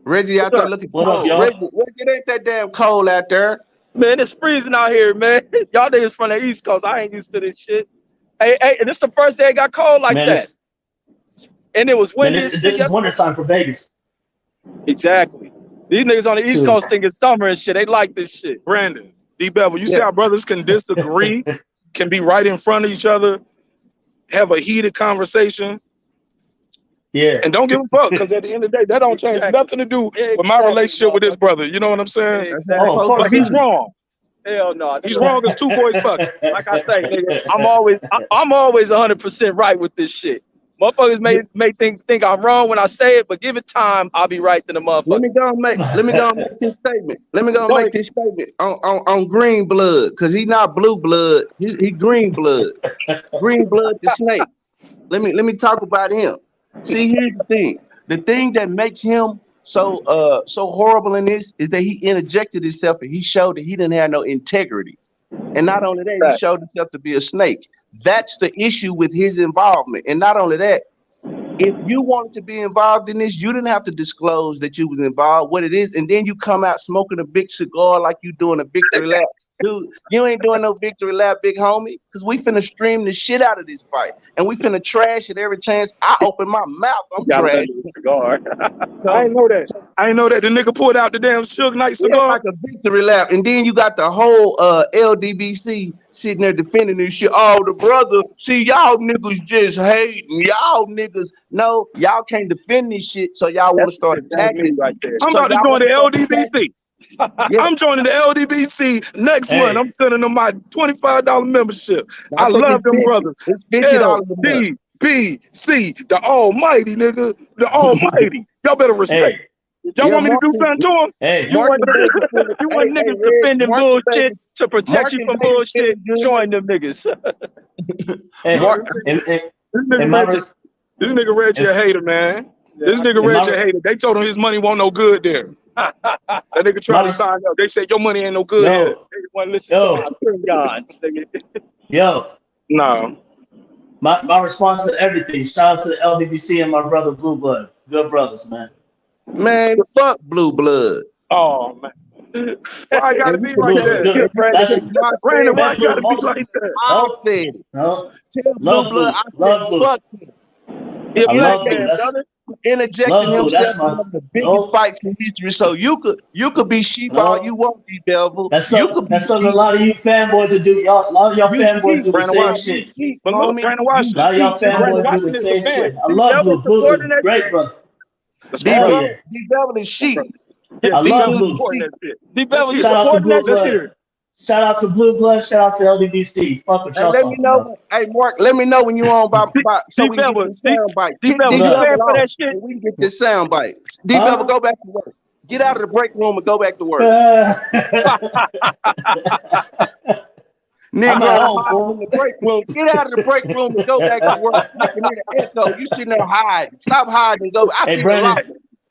Speaker 4: Reggie out
Speaker 1: What's
Speaker 4: there
Speaker 1: up?
Speaker 4: looking
Speaker 3: What up,
Speaker 4: cold.
Speaker 3: y'all?
Speaker 4: Reggie, it ain't that damn cold out there.
Speaker 1: Man, it's freezing out here, man. Y'all niggas from the East Coast. I ain't used to this shit. Hey, and this the first day it got cold like
Speaker 3: Man,
Speaker 1: that. And it was windy and shit.
Speaker 3: this is wintertime for Vegas.
Speaker 1: Exactly. These niggas on the East
Speaker 3: Dude.
Speaker 1: Coast think it's summer and shit. They like this shit.
Speaker 2: Brandon, D Bevel, you see
Speaker 4: Yeah.
Speaker 2: how brothers can disagree, can be right in front of each other, have a heated conversation,
Speaker 3: Yeah.
Speaker 2: and don't give a fuck, because at the end of the day, that don't change nothing to do with my relationship with this brother. You know what I'm saying?
Speaker 4: That's
Speaker 1: Exactly.
Speaker 4: how
Speaker 3: Oh, of
Speaker 4: it's
Speaker 3: course.
Speaker 2: But he's wrong.
Speaker 1: Hell no.
Speaker 2: He's wrong as two boys fuck.
Speaker 1: Like I say, nigga, I'm always 100% right with this shit. Motherfuckers may think I'm wrong when I say it, but give it time, I'll be right to the
Speaker 4: Let
Speaker 1: motherfucker.
Speaker 4: me go and make this statement. Let me go and
Speaker 1: Go
Speaker 4: make this statement on green blood, because he not blue blood. He green blood. Green blood the snake. Let me talk about him. See, here's the thing. The thing that makes him so horrible in this is that he interjected himself and he showed that he didn't have no integrity. And not only that, he
Speaker 1: Right.
Speaker 4: showed himself to be a snake. That's the issue with his involvement. And not only that, if you wanted to be involved in this, you didn't have to disclose that you was involved, what it is, and then you come out smoking a big cigar like you doing a victory lap. Dude, you ain't doing no victory lap, big homie, because we finna stream the shit out of this fight. And we finna trash it every chance I open my mouth. I'm
Speaker 1: Got
Speaker 4: trash.
Speaker 1: another cigar.
Speaker 2: I ain't know that. I ain't know that. The nigga pulled out the damn Suge Knight
Speaker 4: Yeah,
Speaker 2: cigar.
Speaker 4: like a victory lap. And then you got the whole LDBC sitting there defending this shit. Oh, the brother, see, y'all niggas just hating. Y'all niggas, no, y'all can't defend this shit, so y'all want to start attacking.
Speaker 1: right there.
Speaker 2: I'm
Speaker 4: So
Speaker 2: about to
Speaker 4: y'all
Speaker 2: join
Speaker 4: wanna
Speaker 2: the
Speaker 4: start attacking.
Speaker 2: LDBC.
Speaker 4: Yeah,
Speaker 2: I'm joining the LDBC next month.
Speaker 3: Hey,
Speaker 2: I'm sending them my $25 membership.
Speaker 4: I
Speaker 2: I
Speaker 4: think
Speaker 2: love
Speaker 4: it's
Speaker 2: them
Speaker 4: 50.
Speaker 2: brothers.
Speaker 4: It's $50 a month.
Speaker 2: LDBC, the Almighty, nigga. The Almighty. Y'all better respect.
Speaker 3: hey,
Speaker 2: Y'all
Speaker 4: Yeah,
Speaker 2: want me to do something to him?
Speaker 3: hey.
Speaker 1: You want
Speaker 4: Mark
Speaker 1: you want niggas
Speaker 4: Reg,
Speaker 1: defending
Speaker 4: Mark
Speaker 1: bullshit to protect
Speaker 4: Mark
Speaker 1: you
Speaker 4: and
Speaker 1: from
Speaker 4: Vegas
Speaker 1: bullshit.
Speaker 4: feeling good.
Speaker 1: Join them niggas.
Speaker 3: Hey,
Speaker 4: Mark,
Speaker 3: and
Speaker 2: This
Speaker 3: and
Speaker 2: nigga
Speaker 3: my
Speaker 2: Reggie, this nigga Reggie
Speaker 3: and,
Speaker 2: a hater, man. This nigga
Speaker 3: and
Speaker 2: Reggie a
Speaker 3: my
Speaker 2: hater. They told him his money won't no good there. That nigga tried to sign up. They said your money ain't no good here.
Speaker 3: yo,
Speaker 1: They want to listen to our opinions, nigga.
Speaker 3: yo.
Speaker 2: No.
Speaker 3: My response to everything. Shout out to the LDBC and my brother Blue Blood. Good brothers, man.
Speaker 4: man, fuck blue blood.
Speaker 2: Oh man. Why I gotta
Speaker 4: And
Speaker 2: be
Speaker 4: you can
Speaker 2: like
Speaker 3: Blue
Speaker 4: tell
Speaker 3: is
Speaker 2: that?
Speaker 4: it.
Speaker 3: good.
Speaker 4: And you can
Speaker 3: That's
Speaker 4: tell I
Speaker 2: Brandon,
Speaker 4: said
Speaker 2: why
Speaker 3: man.
Speaker 4: it.
Speaker 2: I
Speaker 3: Blue
Speaker 2: gotta be
Speaker 3: also.
Speaker 2: like that?
Speaker 4: I
Speaker 3: No,
Speaker 4: said it.
Speaker 3: no.
Speaker 4: Tell blue
Speaker 3: Love
Speaker 4: blood.
Speaker 3: Blue.
Speaker 4: I said
Speaker 3: Love Blue.
Speaker 4: fuck him.
Speaker 1: He a
Speaker 3: I
Speaker 1: black
Speaker 3: love Blue.
Speaker 1: man,
Speaker 3: That's
Speaker 1: brother.
Speaker 4: Interjecting
Speaker 3: love Blue.
Speaker 4: himself
Speaker 3: That's
Speaker 4: in
Speaker 3: my
Speaker 4: one of the biggest
Speaker 3: no,
Speaker 4: fights in history. So you could be sheep all
Speaker 3: no.
Speaker 4: you want, you devil.
Speaker 3: That's
Speaker 4: You
Speaker 3: something.
Speaker 4: could be
Speaker 3: That's something a
Speaker 4: sheep.
Speaker 3: lot of you fanboys would do. Y'all, a lot of y'all
Speaker 4: You
Speaker 3: fanboys
Speaker 4: sheep.
Speaker 3: do the
Speaker 2: Brandon
Speaker 3: same
Speaker 4: No,
Speaker 2: Washington.
Speaker 4: you
Speaker 3: shit.
Speaker 4: sheep,
Speaker 2: But look,
Speaker 4: homie.
Speaker 2: Brandon
Speaker 4: You
Speaker 3: A lot
Speaker 2: Washington.
Speaker 3: of y'all
Speaker 4: sheep to
Speaker 2: See,
Speaker 4: the
Speaker 2: Brandon
Speaker 3: fanboys do
Speaker 4: wolves.
Speaker 3: the
Speaker 2: Washington is a
Speaker 3: same
Speaker 2: fan.
Speaker 3: shit. I
Speaker 1: D
Speaker 3: love
Speaker 1: Bevel
Speaker 3: Blue. Blue's a
Speaker 1: supporting that
Speaker 3: great
Speaker 1: shit.
Speaker 3: brother.
Speaker 2: That's my
Speaker 4: D
Speaker 3: Hell
Speaker 2: brother.
Speaker 3: yeah.
Speaker 4: Devil is
Speaker 2: My
Speaker 4: sheep.
Speaker 2: brother. Yeah,
Speaker 3: I
Speaker 2: D
Speaker 3: love
Speaker 2: Bevel
Speaker 4: He's a
Speaker 3: Blue.
Speaker 2: supporting
Speaker 4: sheep.
Speaker 2: that shit.
Speaker 1: D
Speaker 2: Let's
Speaker 1: Bevel, you
Speaker 2: hear
Speaker 3: Shout
Speaker 2: it.
Speaker 3: out to
Speaker 1: supporting
Speaker 3: Blue
Speaker 1: that
Speaker 2: Let's
Speaker 3: Blood.
Speaker 1: shit.
Speaker 2: hear it.
Speaker 3: Shout out to Blue Blood. Shout out to LDBC. Fuck what
Speaker 4: Hey,
Speaker 3: y'all
Speaker 4: let me
Speaker 3: talking
Speaker 4: know.
Speaker 3: about.
Speaker 4: Hey, Mark, let me know when you on by so
Speaker 1: D
Speaker 4: we can get
Speaker 1: Bevel,
Speaker 4: this sound bite.
Speaker 1: D
Speaker 4: Kick
Speaker 1: Bevel,
Speaker 4: D
Speaker 3: What
Speaker 1: you
Speaker 3: up?
Speaker 1: paying
Speaker 4: Bevel
Speaker 1: for
Speaker 4: off
Speaker 1: that shit?
Speaker 4: so we can get this sound bite. D Bevel,
Speaker 3: Huh?
Speaker 4: go back to work. Get out of the break room and go back to work.
Speaker 3: I'm
Speaker 4: Nigga
Speaker 3: at home,
Speaker 4: hiding in
Speaker 3: fool.
Speaker 4: the break room. Get out of the break room and go back to work. I can hear the echo. You sitting there hiding. Stop hiding and go. I
Speaker 3: Hey,
Speaker 4: see the
Speaker 3: Brandon.
Speaker 4: locker.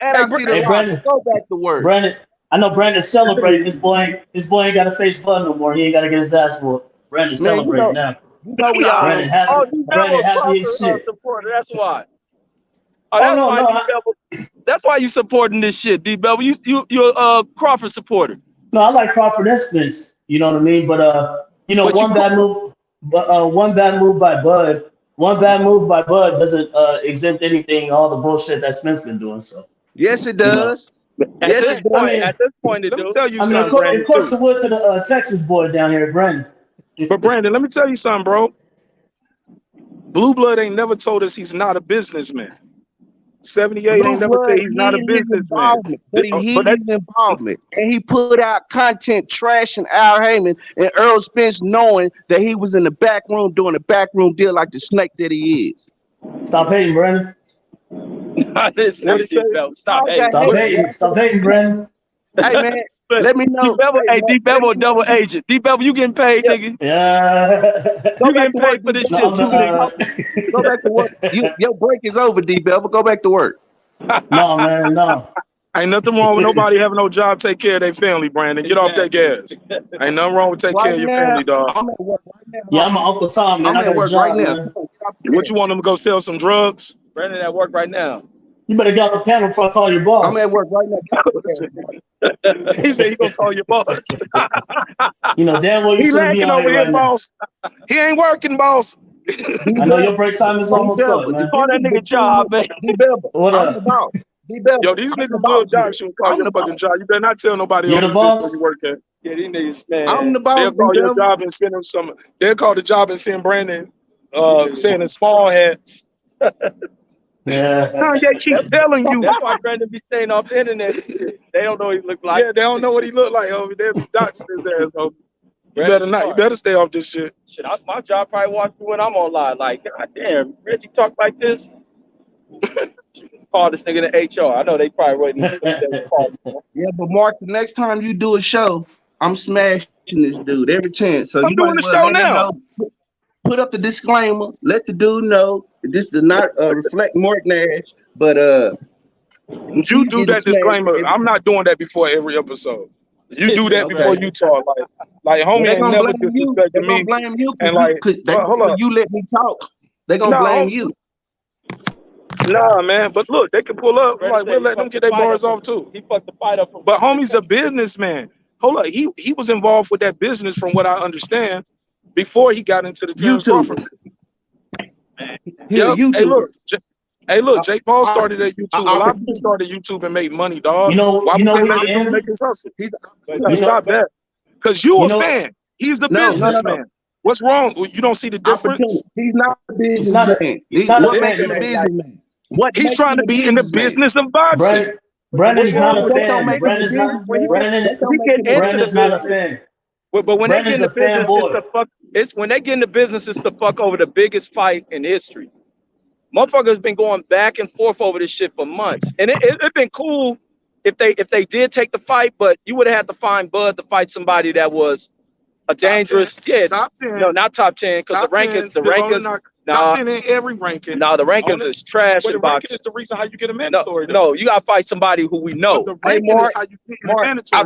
Speaker 4: And
Speaker 1: Hey,
Speaker 4: I see the
Speaker 3: Hey,
Speaker 4: locker.
Speaker 3: Brandon.
Speaker 4: Go back to work.
Speaker 3: Brandon. I know Brandon's celebrating. This boy ain't got to face blood no more. He ain't got to get his ass whooped. Brandon's
Speaker 4: Man,
Speaker 3: celebrating now.
Speaker 4: we all
Speaker 1: nah.
Speaker 4: know.
Speaker 3: Brandon happy.
Speaker 1: Oh, D Bevel,
Speaker 3: Brandon
Speaker 1: a
Speaker 3: happy as
Speaker 1: Crawford
Speaker 3: shit.
Speaker 1: supporter. That's why. Oh,
Speaker 3: Oh
Speaker 1: that's
Speaker 3: no,
Speaker 1: why
Speaker 3: no,
Speaker 1: D Bevel. That's why you supporting this shit, D Bevel. You're a Crawford supporter.
Speaker 3: no. I like Crawford and Spence. You know what I mean? But
Speaker 1: But you
Speaker 3: one bad move. But one bad move by Bud. One bad move by Bud doesn't exempt anything. All the bullshit that Spence been doing. So
Speaker 4: Yes, it
Speaker 3: you know.
Speaker 4: does. Yes, it
Speaker 3: I
Speaker 4: does.
Speaker 3: mean,
Speaker 1: at this point, it
Speaker 2: Let me
Speaker 1: do.
Speaker 2: tell you
Speaker 3: I mean,
Speaker 2: something,
Speaker 3: of
Speaker 2: Brandon,
Speaker 3: course
Speaker 2: too.
Speaker 3: it would to the Texas boy down here, Brandon.
Speaker 2: But Brandon, let me tell you something, bro. Blue Blood ain't never told us he's not a businessman. 78
Speaker 4: Blue
Speaker 2: ain't never said
Speaker 4: Blood
Speaker 2: he's not a
Speaker 4: hid his
Speaker 2: businessman.
Speaker 4: involvement, but he
Speaker 2: But
Speaker 4: hid
Speaker 2: that
Speaker 4: his involvement. And he put out content trashing Al Heyman and Earl Spence, knowing that he was in the back room doing a backroom deal like the snake that he is.
Speaker 3: Stop hating, Brandon.
Speaker 1: This
Speaker 2: what
Speaker 1: nigga
Speaker 2: he
Speaker 1: D
Speaker 2: say?
Speaker 1: Bevel. Stop
Speaker 4: I got
Speaker 1: hating,
Speaker 3: Stop
Speaker 4: hate,
Speaker 1: bro.
Speaker 3: hating.
Speaker 4: bro.
Speaker 3: Stop hating, Brandon.
Speaker 4: Hey man,
Speaker 1: But
Speaker 4: let me
Speaker 1: D
Speaker 4: know.
Speaker 1: Bevel,
Speaker 4: Hey,
Speaker 1: hey,
Speaker 4: Mark,
Speaker 1: D
Speaker 4: let
Speaker 1: Bevel,
Speaker 4: me know.
Speaker 1: double agent. D Bevel, you getting paid,
Speaker 4: Yeah,
Speaker 1: nigga.
Speaker 3: Yeah.
Speaker 4: go
Speaker 1: You
Speaker 4: back
Speaker 1: getting
Speaker 4: to work,
Speaker 1: paid
Speaker 4: D
Speaker 1: for this
Speaker 3: No,
Speaker 4: Bevel.
Speaker 1: shit
Speaker 3: I'm
Speaker 1: too, nigga.
Speaker 4: Go back to work. Your break is over, D Bevel. Go back to work.
Speaker 3: No, man, no.
Speaker 2: Ain't nothing wrong with nobody having no job, take care of their family, Brandon. Get off that gas. Ain't nothing wrong with take care
Speaker 4: Right
Speaker 2: of your
Speaker 4: now,
Speaker 2: family, dog.
Speaker 4: I'm at work right now.
Speaker 3: Yeah, I'm an Uncle Tom, man.
Speaker 4: I'm
Speaker 3: I
Speaker 4: at
Speaker 3: got a
Speaker 4: work right
Speaker 3: job,
Speaker 4: now.
Speaker 3: man.
Speaker 2: What you want them to go sell some drugs?
Speaker 1: Brandon at work right now.
Speaker 3: You better get off the panel before I call your
Speaker 4: I'm
Speaker 3: boss.
Speaker 4: at work right now.
Speaker 2: He said he gonna call your boss.
Speaker 3: You know, damn well you
Speaker 2: He
Speaker 3: shouldn't be
Speaker 2: lacking
Speaker 3: on
Speaker 2: over
Speaker 3: here
Speaker 2: here,
Speaker 3: right now.
Speaker 2: boss. He ain't working, boss.
Speaker 3: I know your break time is almost up,
Speaker 1: You
Speaker 3: man.
Speaker 1: call that nigga job, man.
Speaker 3: What
Speaker 4: I'm the
Speaker 3: up?
Speaker 4: boss.
Speaker 2: Yo, these
Speaker 4: I'm the
Speaker 2: niggas
Speaker 4: boss
Speaker 2: will
Speaker 4: here.
Speaker 2: die shouldn't call
Speaker 4: I'm
Speaker 2: your
Speaker 4: the
Speaker 2: fucking
Speaker 4: boss.
Speaker 2: job. You better not tell nobody
Speaker 3: You're
Speaker 2: on
Speaker 3: the
Speaker 2: this bitch where
Speaker 3: boss?
Speaker 2: you work at.
Speaker 1: Yeah, these niggas,
Speaker 4: I'm
Speaker 1: man.
Speaker 4: the boss.
Speaker 2: They'll call your job and send him some. They'll call the job and send Brandon saying in small hats.
Speaker 3: Yeah.
Speaker 2: Kanye keep telling you.
Speaker 1: That's why Brandon be staying off the internet. They don't know what he look like.
Speaker 2: Yeah, they don't know what he look like over there. Be doxing his ass. Over. You
Speaker 1: Brandon
Speaker 2: better not. You
Speaker 1: smart.
Speaker 2: better stay off this shit.
Speaker 1: Shit, my job probably watch me when I'm online. Like, God damn, Reggie talk like this. Call this nigga the HR. I know they probably waiting.
Speaker 4: Yeah, but Mark, the next time you do a show, I'm smashing this dude every chance. So
Speaker 2: I'm
Speaker 4: you
Speaker 2: doing
Speaker 4: might
Speaker 2: the
Speaker 4: as well
Speaker 2: show
Speaker 4: let him
Speaker 2: now.
Speaker 4: know. Put up the disclaimer. Let the dude know this does not reflect Marq Nash, but
Speaker 2: You
Speaker 4: he's
Speaker 2: do
Speaker 4: getting
Speaker 2: that
Speaker 4: smashed.
Speaker 2: disclaimer. I'm not doing that before every episode. You do that before
Speaker 4: Okay.
Speaker 2: you talk. Like
Speaker 4: Well,
Speaker 2: homie
Speaker 4: they're
Speaker 2: ain't
Speaker 4: gonna
Speaker 2: never
Speaker 4: blame you.
Speaker 2: disrespected
Speaker 4: They're gonna
Speaker 2: me.
Speaker 4: blame you
Speaker 2: And like, hold up.
Speaker 4: you let me talk. They're gonna blame you.
Speaker 2: Nah, man. But look, they can pull up.
Speaker 1: Brandon
Speaker 2: Like, we'll
Speaker 1: said he
Speaker 2: let them
Speaker 1: fucked
Speaker 2: get
Speaker 1: the
Speaker 2: their
Speaker 1: fight
Speaker 2: bars
Speaker 1: up
Speaker 2: off too.
Speaker 1: He fucked the fight up.
Speaker 2: But homie's a businessman. Hold up, he was involved with that business from what I understand before he got into the Terence
Speaker 4: YouTube.
Speaker 2: Crawford business.
Speaker 4: He's a
Speaker 2: Yep.
Speaker 4: YouTuber.
Speaker 2: Hey, look, Jake Paul started at YouTube. A lot of
Speaker 4: opportunity.
Speaker 2: people started YouTube and made money, dog.
Speaker 3: You know
Speaker 2: Why would
Speaker 3: what
Speaker 2: they let
Speaker 3: he
Speaker 2: the dude
Speaker 3: is?
Speaker 2: make his hustle?
Speaker 4: He's
Speaker 2: You gotta stop that. Because you
Speaker 3: You
Speaker 2: a
Speaker 3: know-
Speaker 2: fan. He's the
Speaker 4: No.
Speaker 2: businessman. What's wrong? You don't see the difference?
Speaker 4: Opportunity. He's not a
Speaker 3: He's not
Speaker 4: businessman.
Speaker 3: a
Speaker 4: What makes him a
Speaker 3: fan.
Speaker 4: businessman? What
Speaker 2: He's
Speaker 4: makes
Speaker 2: trying
Speaker 4: him
Speaker 2: to
Speaker 4: a
Speaker 2: be in the
Speaker 4: businessman?
Speaker 2: business of boxing.
Speaker 3: Brandon's
Speaker 2: What's wrong
Speaker 3: not a
Speaker 2: with
Speaker 4: That don't
Speaker 3: fan.
Speaker 4: make him a
Speaker 3: Brandon's not.
Speaker 4: businessman.
Speaker 3: Brandon.
Speaker 4: That don't
Speaker 1: He
Speaker 4: make
Speaker 1: get
Speaker 4: him a
Speaker 1: into
Speaker 3: Brandon's
Speaker 1: the
Speaker 3: not a
Speaker 1: business.
Speaker 3: fan.
Speaker 1: But when they get in the
Speaker 3: Brandon's a
Speaker 1: business, it's
Speaker 3: fanboy.
Speaker 1: the fuck. It's when they get in the business, it's the fuck over the biggest fight in history. Motherfuckers been going back and forth over this shit for months, and it been cool if they did take the fight, but you would have had to find Bud to fight somebody that was a dangerous,
Speaker 2: Top 10.
Speaker 1: no, not top 10, because the rankings,
Speaker 2: top 10 in every ranking.
Speaker 1: no, the rankings is trash
Speaker 2: Well,
Speaker 1: in
Speaker 2: the ranking
Speaker 1: boxing.
Speaker 2: is the reason how you get a
Speaker 1: No,
Speaker 2: mandatory.
Speaker 1: no, you gotta fight somebody who we know.
Speaker 2: But the ranking is how you get a mandatory.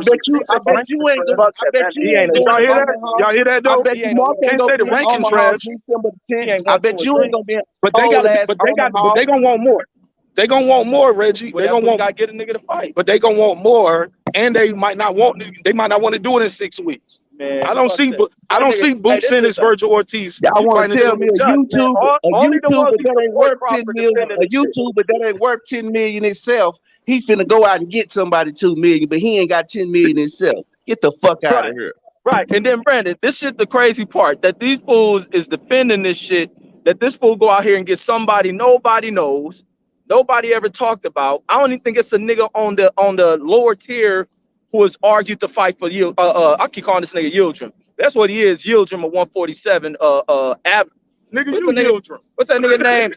Speaker 4: I bet you ain't gonna. I bet you ain't
Speaker 2: Did
Speaker 4: going
Speaker 2: y'all
Speaker 4: to
Speaker 2: hear that?
Speaker 4: Omaha.
Speaker 2: Y'all hear that though?
Speaker 4: I bet you Mark ain't
Speaker 2: Can't say
Speaker 4: gonna
Speaker 2: the
Speaker 4: be in
Speaker 2: ranking
Speaker 4: Omaha
Speaker 2: trash.
Speaker 4: December the
Speaker 1: He ain't
Speaker 4: 10th.
Speaker 1: going
Speaker 4: I bet
Speaker 1: to a
Speaker 4: you
Speaker 1: drink.
Speaker 4: ain't gonna be in
Speaker 2: But they
Speaker 4: old
Speaker 2: got,
Speaker 4: ass Omaha.
Speaker 2: they gonna want more. They gonna want more, Reggie.
Speaker 1: Well,
Speaker 2: They gonna want,
Speaker 1: gotta get a nigga to fight.
Speaker 2: but they gonna want more, and they might not want. They might not want to do it in 6 weeks.
Speaker 1: Man,
Speaker 2: I don't see. I don't see Boots in this Virgil Ortiz
Speaker 4: Y'all want to
Speaker 2: fighting
Speaker 4: tell me a YouTuber
Speaker 1: only the ones who
Speaker 4: that ain't
Speaker 1: support
Speaker 4: worth 10
Speaker 1: Crawford
Speaker 4: million,
Speaker 1: defending
Speaker 4: a
Speaker 1: the shit.
Speaker 4: YouTuber that ain't worth 10 million itself, he finna go out and get somebody 2 million, but he ain't got 10 million himself. Get the fuck out of here.
Speaker 1: Right, and then Brandon, this shit the crazy part that these fools is defending this shit. That this fool go out here and get somebody nobody knows, nobody ever talked about. I don't even think it's a nigga on the lower tier who has argued to fight for you. I keep calling this nigga Yildirim. That's what he is, Yildirim of 147.
Speaker 2: Nigga, you Yildirim.
Speaker 1: What's that nigga name?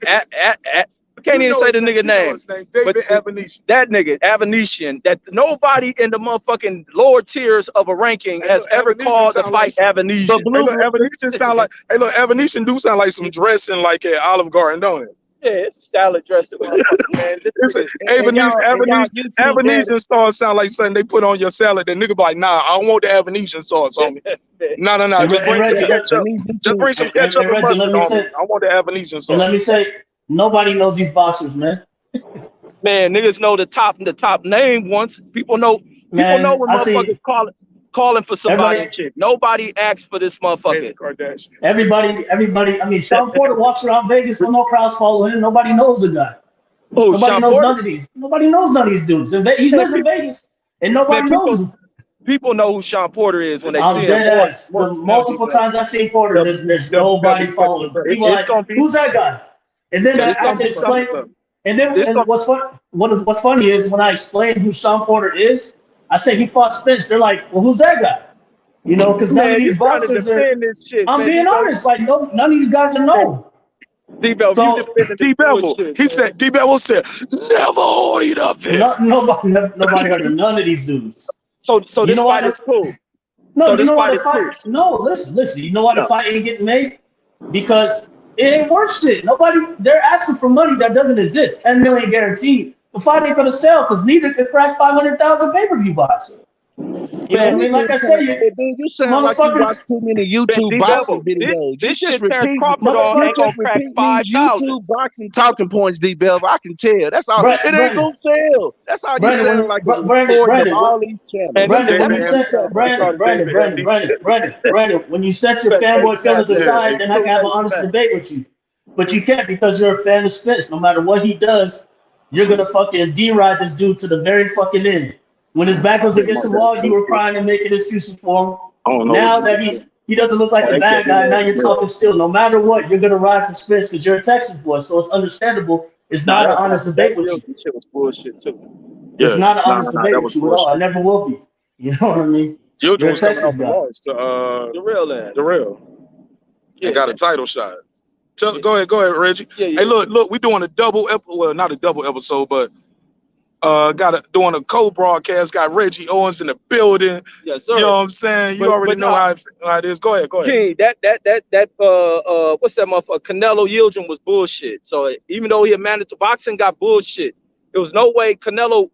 Speaker 1: I can't even say the nigga name.
Speaker 2: David Avenetian.
Speaker 1: That nigga, Avenetian, that nobody in the motherfucking lower tiers of a ranking has ever called to fight Avenetian.
Speaker 2: Hey, look, Avenetian sound like. Hey, look, Avenetian do sound like some dressing like at Olive Garden, don't it?
Speaker 1: Yeah, it's salad dressing, man.
Speaker 2: Avenetian sauce sound like something they put on your salad. The nigga be like, nah, I don't want the Avenetian sauce on me. No. Just bring some ketchup. Just bring some ketchup and mustard on me. I want the Avenetian sauce.
Speaker 3: And let me say, nobody knows these boxers, man.
Speaker 1: Man, niggas know the top name once. People know when motherfuckers calling for somebody and shit. Nobody asks for this motherfucker.
Speaker 3: Everybody. I mean, Sean Porter walks around Vegas with no crowds following him. Nobody knows the guy.
Speaker 1: Oh,
Speaker 3: nobody knows none of these. Nobody knows none of these dudes. He lives in Vegas, and nobody knows him.
Speaker 1: People know who Sean Porter is when they
Speaker 3: I'm
Speaker 1: see him.
Speaker 3: Multiple times I've seen Porter, there's nobody following him. People are like, who's that guy? And then I have to explain. And then what's funny is when I explain who Sean Porter is, I say he fought SPENCE. They're like, well, who's that guy? You know, because none of these boxers are. I'm being honest. Like, none of these guys are known.
Speaker 2: D-Bevel, he said, D-Bevel said, never heard of it.
Speaker 3: Nobody heard of none of these dudes.
Speaker 1: So this fight is cool.
Speaker 3: No,
Speaker 1: so
Speaker 3: you
Speaker 1: this
Speaker 3: know
Speaker 1: fight
Speaker 3: why
Speaker 1: is cool.
Speaker 3: No, listen. You know why the fight ain't getting made? Because it ain't worth shit. They're asking for money that doesn't exist. 10 million guaranteed. The fight ain't gonna sell because neither could crack 500,000 pay-per-view buys. You know what I mean? Like I said,
Speaker 4: you sound like you watch too many YouTube boxing videos.
Speaker 1: This shit Terence Crawford ain't gonna crack 5,000.
Speaker 4: YouTube boxing talking points, D Belv. I can tell. That's all. It ain't gonna sell. That's all you sound like.
Speaker 3: Brandon,
Speaker 4: all these channels.
Speaker 3: Brandon, when you set your fanboy feelings aside, then I can have an honest debate with you. But you can't because you're a fan of Spence. No matter what he does, you're gonna fucking D-ride this dude to the very fucking end. When his back was against the wall, you were crying and making excuses for him. Now that he doesn't look like a bad guy, now you're talking still. No matter what, you're gonna ride for Spence because you're a Texas boy, so it's understandable. It's not an honest debate with you.
Speaker 1: This shit was bullshit too.
Speaker 3: It's not an honest debate with you at all. I never will be. You know what I mean?
Speaker 2: You're a Texas guy. The real.
Speaker 1: Yeah,
Speaker 2: got a title shot. Go ahead, Reggie.
Speaker 1: Yeah.
Speaker 2: Hey, look, we doing a double episode. Well, not a double episode, but doing a co-broadcast. Got Reggie Owens in the building.
Speaker 1: Yes, sir.
Speaker 2: You know what I'm saying? You already know how it is. Go ahead.
Speaker 1: King, that what's that motherfucker? Canelo Yildirim was bullshit. So even though he a mandatory, boxing got bullshit. There was no way Canelo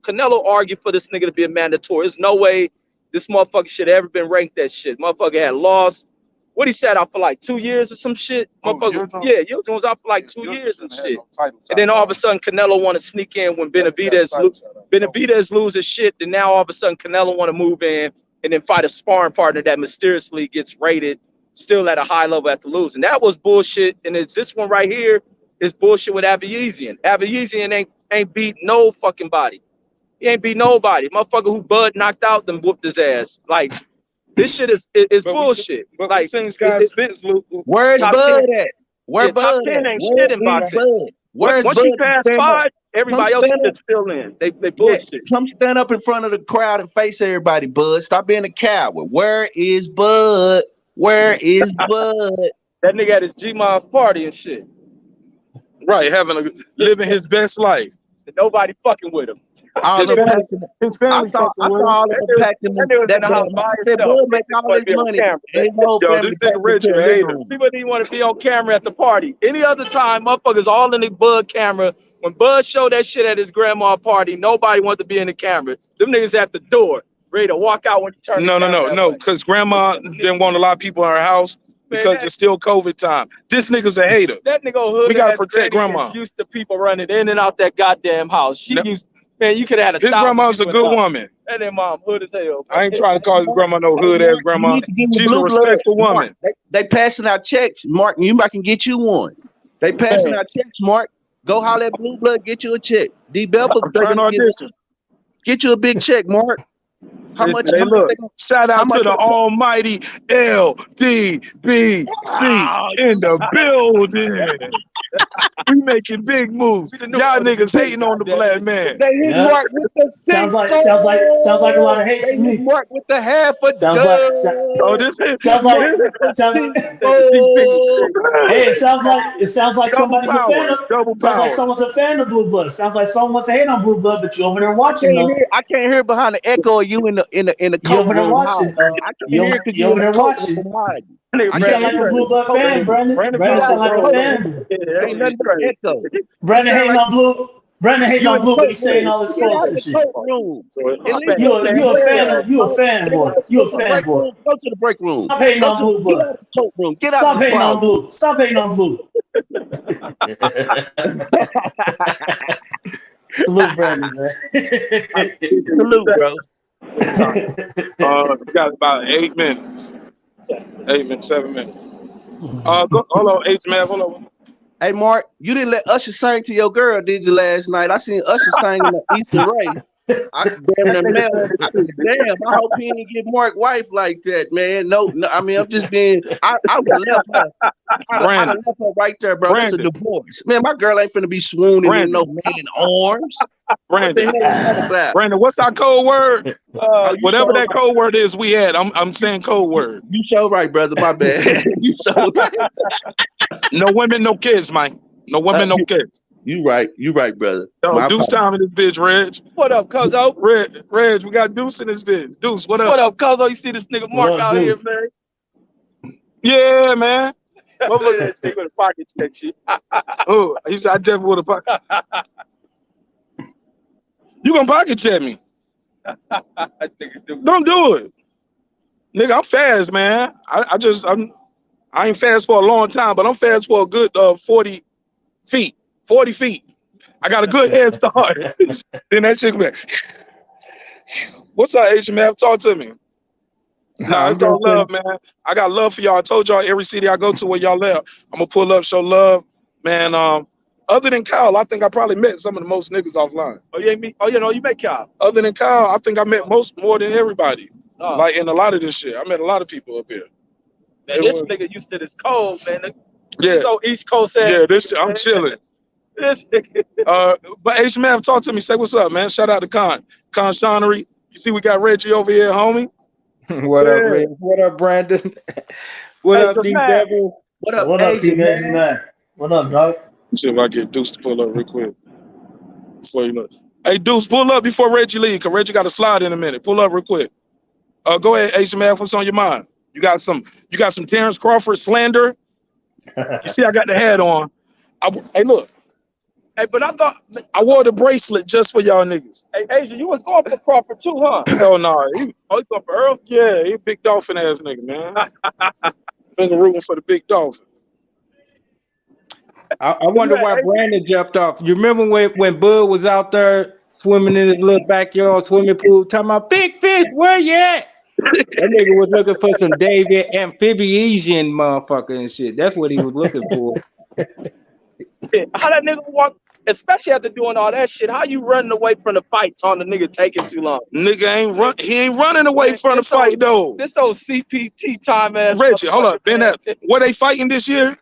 Speaker 1: argued for this nigga to be a mandatory. There's no way this motherfucker should have ever been ranked that shit. Motherfucker had lost. What he sat out for like 2 years or some shit. Motherfucker, Yildirim was out for like 2 years and shit. And then all of a sudden Canelo want to sneak in when Benavidez loses shit. And now all of a sudden Canelo want to move in and then fight a sparring partner that mysteriously gets rated still at a high level after losing. That was bullshit. And it's this one right here is bullshit with Abiyezian. Abiyezian ain't beat no fucking body. He ain't beat nobody. Motherfucker who Bud knocked out then whooped his ass. Like, this shit is bullshit.
Speaker 2: Like,
Speaker 4: where's Bud at? Where Bud
Speaker 1: top 10 ain't shit in boxing. Once you pass 5, everybody else is just still in. They bullshit.
Speaker 4: Yeah, come stand up in front of the crowd and face everybody, Bud. Stop being a coward. Where is Bud? Where is Bud?
Speaker 1: That nigga at his G-Mom's party and shit.
Speaker 2: Right, living his best life.
Speaker 1: And nobody fucking with him.
Speaker 2: His family
Speaker 4: I saw all of them packing that Bud make all this money.
Speaker 2: Yo, this nigga Reggie a hater.
Speaker 1: People didn't want to be on camera at the party. Any other time, motherfuckers all in the Bud camera. When Bud showed that shit at his grandma's party, nobody wanted to be in the camera. Them niggas at the door, ready to walk out when he turned.
Speaker 2: No, because grandma didn't want a lot of people in her house. Because it's still COVID time. This nigga's a hater.
Speaker 1: That nigga hood.
Speaker 2: We gotta protect grandma.
Speaker 1: Used to people running in and out that goddamn house. She used, man, you could have had a.
Speaker 2: His grandma's a good woman.
Speaker 1: And then mom hood as hell.
Speaker 2: I ain't trying to call his grandma no hood ass grandma. She's a respectful woman.
Speaker 4: They passing out checks, Mark. You might can get you one. They passing out checks, Mark. Go holler at Blue Blood, get you a check. D Belva trying to get you a big check, Mark. How much?
Speaker 2: Hey, look, shout out to the almighty LDBC in the building. We making big moves. Y'all niggas hating on the black man.
Speaker 4: They hit Mark with the
Speaker 3: sounds like a lot of hate to me.
Speaker 4: Mark with the half a
Speaker 3: sounds it sounds like somebody's a fan of sounds like someone's a fan of Blue Blood. Sounds like someone wants to hate on Blue Blood, but you over there watching them.
Speaker 4: I can't hear behind the echo of you in the
Speaker 3: you over there watching. You over there watching. You sound like a Blue Blood fan, Brandon. Brandon sound like a fan. Brandon hating on Blue. Brandon hating on Blue, but he's saying all his quotes and shit. You a fan, boy. You a fan, boy.
Speaker 4: Go to the break room.
Speaker 3: Stop hating on Blue, boy.
Speaker 4: Get out.
Speaker 3: Stop hating on Blue. Stop hating on Blue. Salute, Brandon, man.
Speaker 4: Salute, bro.
Speaker 2: We got about 8 minutes. 7 minutes. Hold on, 8 man. Hold on.
Speaker 4: Hey, Mark, you didn't let Usher sing to your girl, did you, last night? I seen Usher sing in the Easter Ray. I said, damn, I hope he didn't get Mark wife like that, man. No, I mean, I'm just being, I would have left her. I'd have left her right there, bro. It's a divorce. Man, my girl ain't finna be swooning in no man arms.
Speaker 2: Brandon, what's our code word? Whatever that code word is we had, I'm saying code word.
Speaker 4: You so right, brother. My bad. You so right.
Speaker 2: No women, no kids, Mike. No women, no kids.
Speaker 4: You right, brother.
Speaker 2: Yo, Deuce time in this bitch, Reg.
Speaker 1: What up, Cuzzo?
Speaker 2: Reg, we got Deuce in this bitch. Deuce, what up?
Speaker 1: What up, Cuzzo? You see this nigga Mark out here, man?
Speaker 2: Yeah, man.
Speaker 1: What was that thing with a pocket check shit?
Speaker 2: Oh, he said I definitely would have pocket. You gonna pocket check me? Don't do it, nigga. I'm fast, man. I ain't fast for a long time, but I'm fast for a good 40 feet. 40 feet. I got a good head start. Then that shit went. What's up, Asian man? Talk to me. Nah, it's all love, man. I got love for y'all. I told y'all every city I go to where y'all at, I'm gonna pull up, show love, man. Other than Kyle, I think I probably met some of the most niggas offline.
Speaker 1: Oh, you ain't me? Oh, you know, you met Kyle.
Speaker 2: Other than Kyle, I think I met more than everybody. Like in a lot of this shit, I met a lot of people up here.
Speaker 1: Man, this nigga used to this cold, man.
Speaker 2: Yeah.
Speaker 1: So East Coast ass.
Speaker 2: Yeah, this shit, I'm chilling.
Speaker 1: This
Speaker 2: but Asian man, talk to me. Say what's up, man. Shout out to Con Shonery. You see, we got Reggie over here, homie.
Speaker 5: What up, Reggie? What up, Brandon? What up, D Devil?
Speaker 3: What up, Asian man? What up, dog?
Speaker 2: Let's see if I get Deuce to pull up real quick. Before you look. Hey, Deuce, pull up before Reggie leave, because Reggie got to slide in a minute. Pull up real quick. Go ahead, Asian man. What's on your mind? You got some Terence Crawford slander. You see, I got the hat on. Hey, look.
Speaker 1: Hey, but I thought
Speaker 2: I wore the bracelet just for y'all niggas.
Speaker 1: Hey, Asia, you was going for Crawford too, huh?
Speaker 2: Hell no.
Speaker 1: You going for Earl?
Speaker 2: Yeah, he a big dolphin ass nigga, man. Been rooting for the big dolphin.
Speaker 5: I wonder why Brandon jumped off. You remember when Bud was out there swimming in his little backyard swimming pool, talking about big fish, where you at? That nigga was looking for some David Amphibian motherfucker and shit. That's what he was looking for.
Speaker 1: How that nigga walk, especially after doing all that shit, how you running away from the fight on the nigga taking too long?
Speaker 2: Nigga he ain't running away from the fight though.
Speaker 1: This old CPT time ass.
Speaker 2: Reggie, hold up. Were they fighting this year?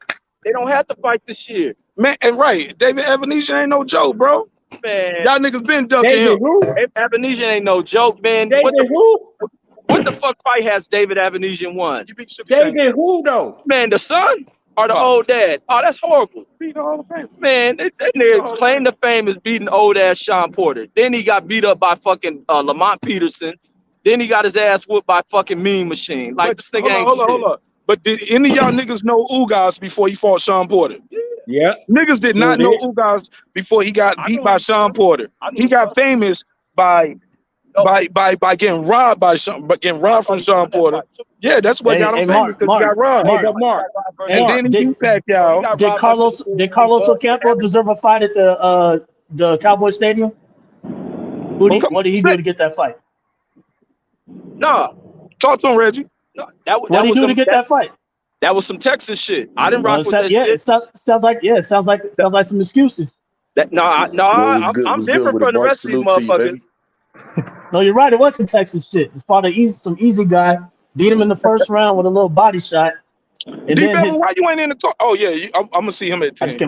Speaker 1: They don't have to fight this year.
Speaker 2: Man, and right. David Ebenezer ain't no joke, bro.
Speaker 1: Man.
Speaker 2: Y'all niggas been ducking him.
Speaker 1: Ebenezer ain't no joke, man. What the fuck fight has David Ebenezer won?
Speaker 5: David who though?
Speaker 1: Man, the son or the old dad? Oh, that's horrible.
Speaker 2: Beat the Hall of Fame.
Speaker 1: Man, that nigga claimed the fame is beating old ass Sean Porter. Then he got beat up by fucking Lamont Peterson. Then he got his ass whooped by fucking Mean Machine. Like, this nigga ain't shit. Hold on.
Speaker 2: But did any of y'all niggas know Ugas before he fought Sean Porter?
Speaker 5: Yeah.
Speaker 2: Niggas did not know Ugas before he got beat by Sean Porter. He got famous by getting robbed from Sean Porter. Yeah, that's what got him famous, because he got robbed. And then he beat Pacquiao.
Speaker 3: Did Carlos Ocampo deserve a fight at the Cowboy Stadium? What did he do to get that fight?
Speaker 1: No.
Speaker 2: Talk to him, Reggie.
Speaker 1: No,
Speaker 3: what did he do to get that fight?
Speaker 1: That was some Texas shit. I didn't rock with that shit.
Speaker 3: It sounds like some excuses.
Speaker 1: I'm different from the rest of these motherfuckers.
Speaker 3: No, you're right. It was some Texas shit. It's probably some easy guy. Beat him in the first round with a little body shot. And
Speaker 2: D-Bevel, why you ain't in the car? Oh, yeah, I'm going to see him at 10.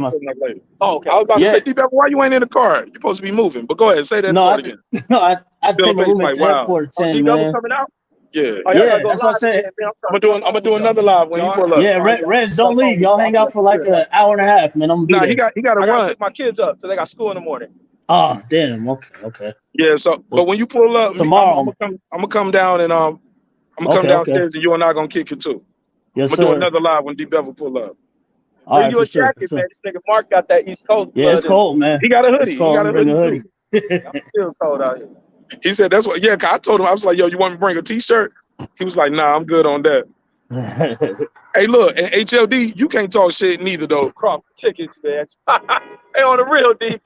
Speaker 2: Oh, okay. I was about to say, D-Bevel, why you ain't in the car? You're supposed to be moving. But go ahead, say that part again.
Speaker 3: No, I'd take a room at the airport at 10, man.
Speaker 1: Coming out?
Speaker 2: Yeah.
Speaker 3: Yeah, that's what I said.
Speaker 2: I'm gonna do another live when you pull up.
Speaker 3: Yeah, Reg, don't leave. Y'all hang out for like an hour and a half, man. I'm gonna be there.
Speaker 2: He got to run.
Speaker 1: Pick my kids up, so they got school in the morning.
Speaker 3: Oh, damn. Okay.
Speaker 2: Yeah. So, but when you pull up
Speaker 3: tomorrow,
Speaker 2: I'm gonna come down and I'm gonna come downstairs and you and I gonna kick it too.
Speaker 3: Yes,
Speaker 2: I'm gonna do another live when D-Bevel pull up.
Speaker 1: All right, you a jacket, man. This nigga Mark got that East Coast.
Speaker 3: Yeah, it's cold, man.
Speaker 2: He got a hoodie. He got a hoodie too.
Speaker 1: I'm still cold out here.
Speaker 2: He said that's what. Yeah, I told him, I was like, yo, you want me to bring a T-shirt? He was like, nah, I'm good on that. Hey, look, and HLD, you can't talk shit neither though.
Speaker 1: Crawford tickets, man. Hey, on the real D.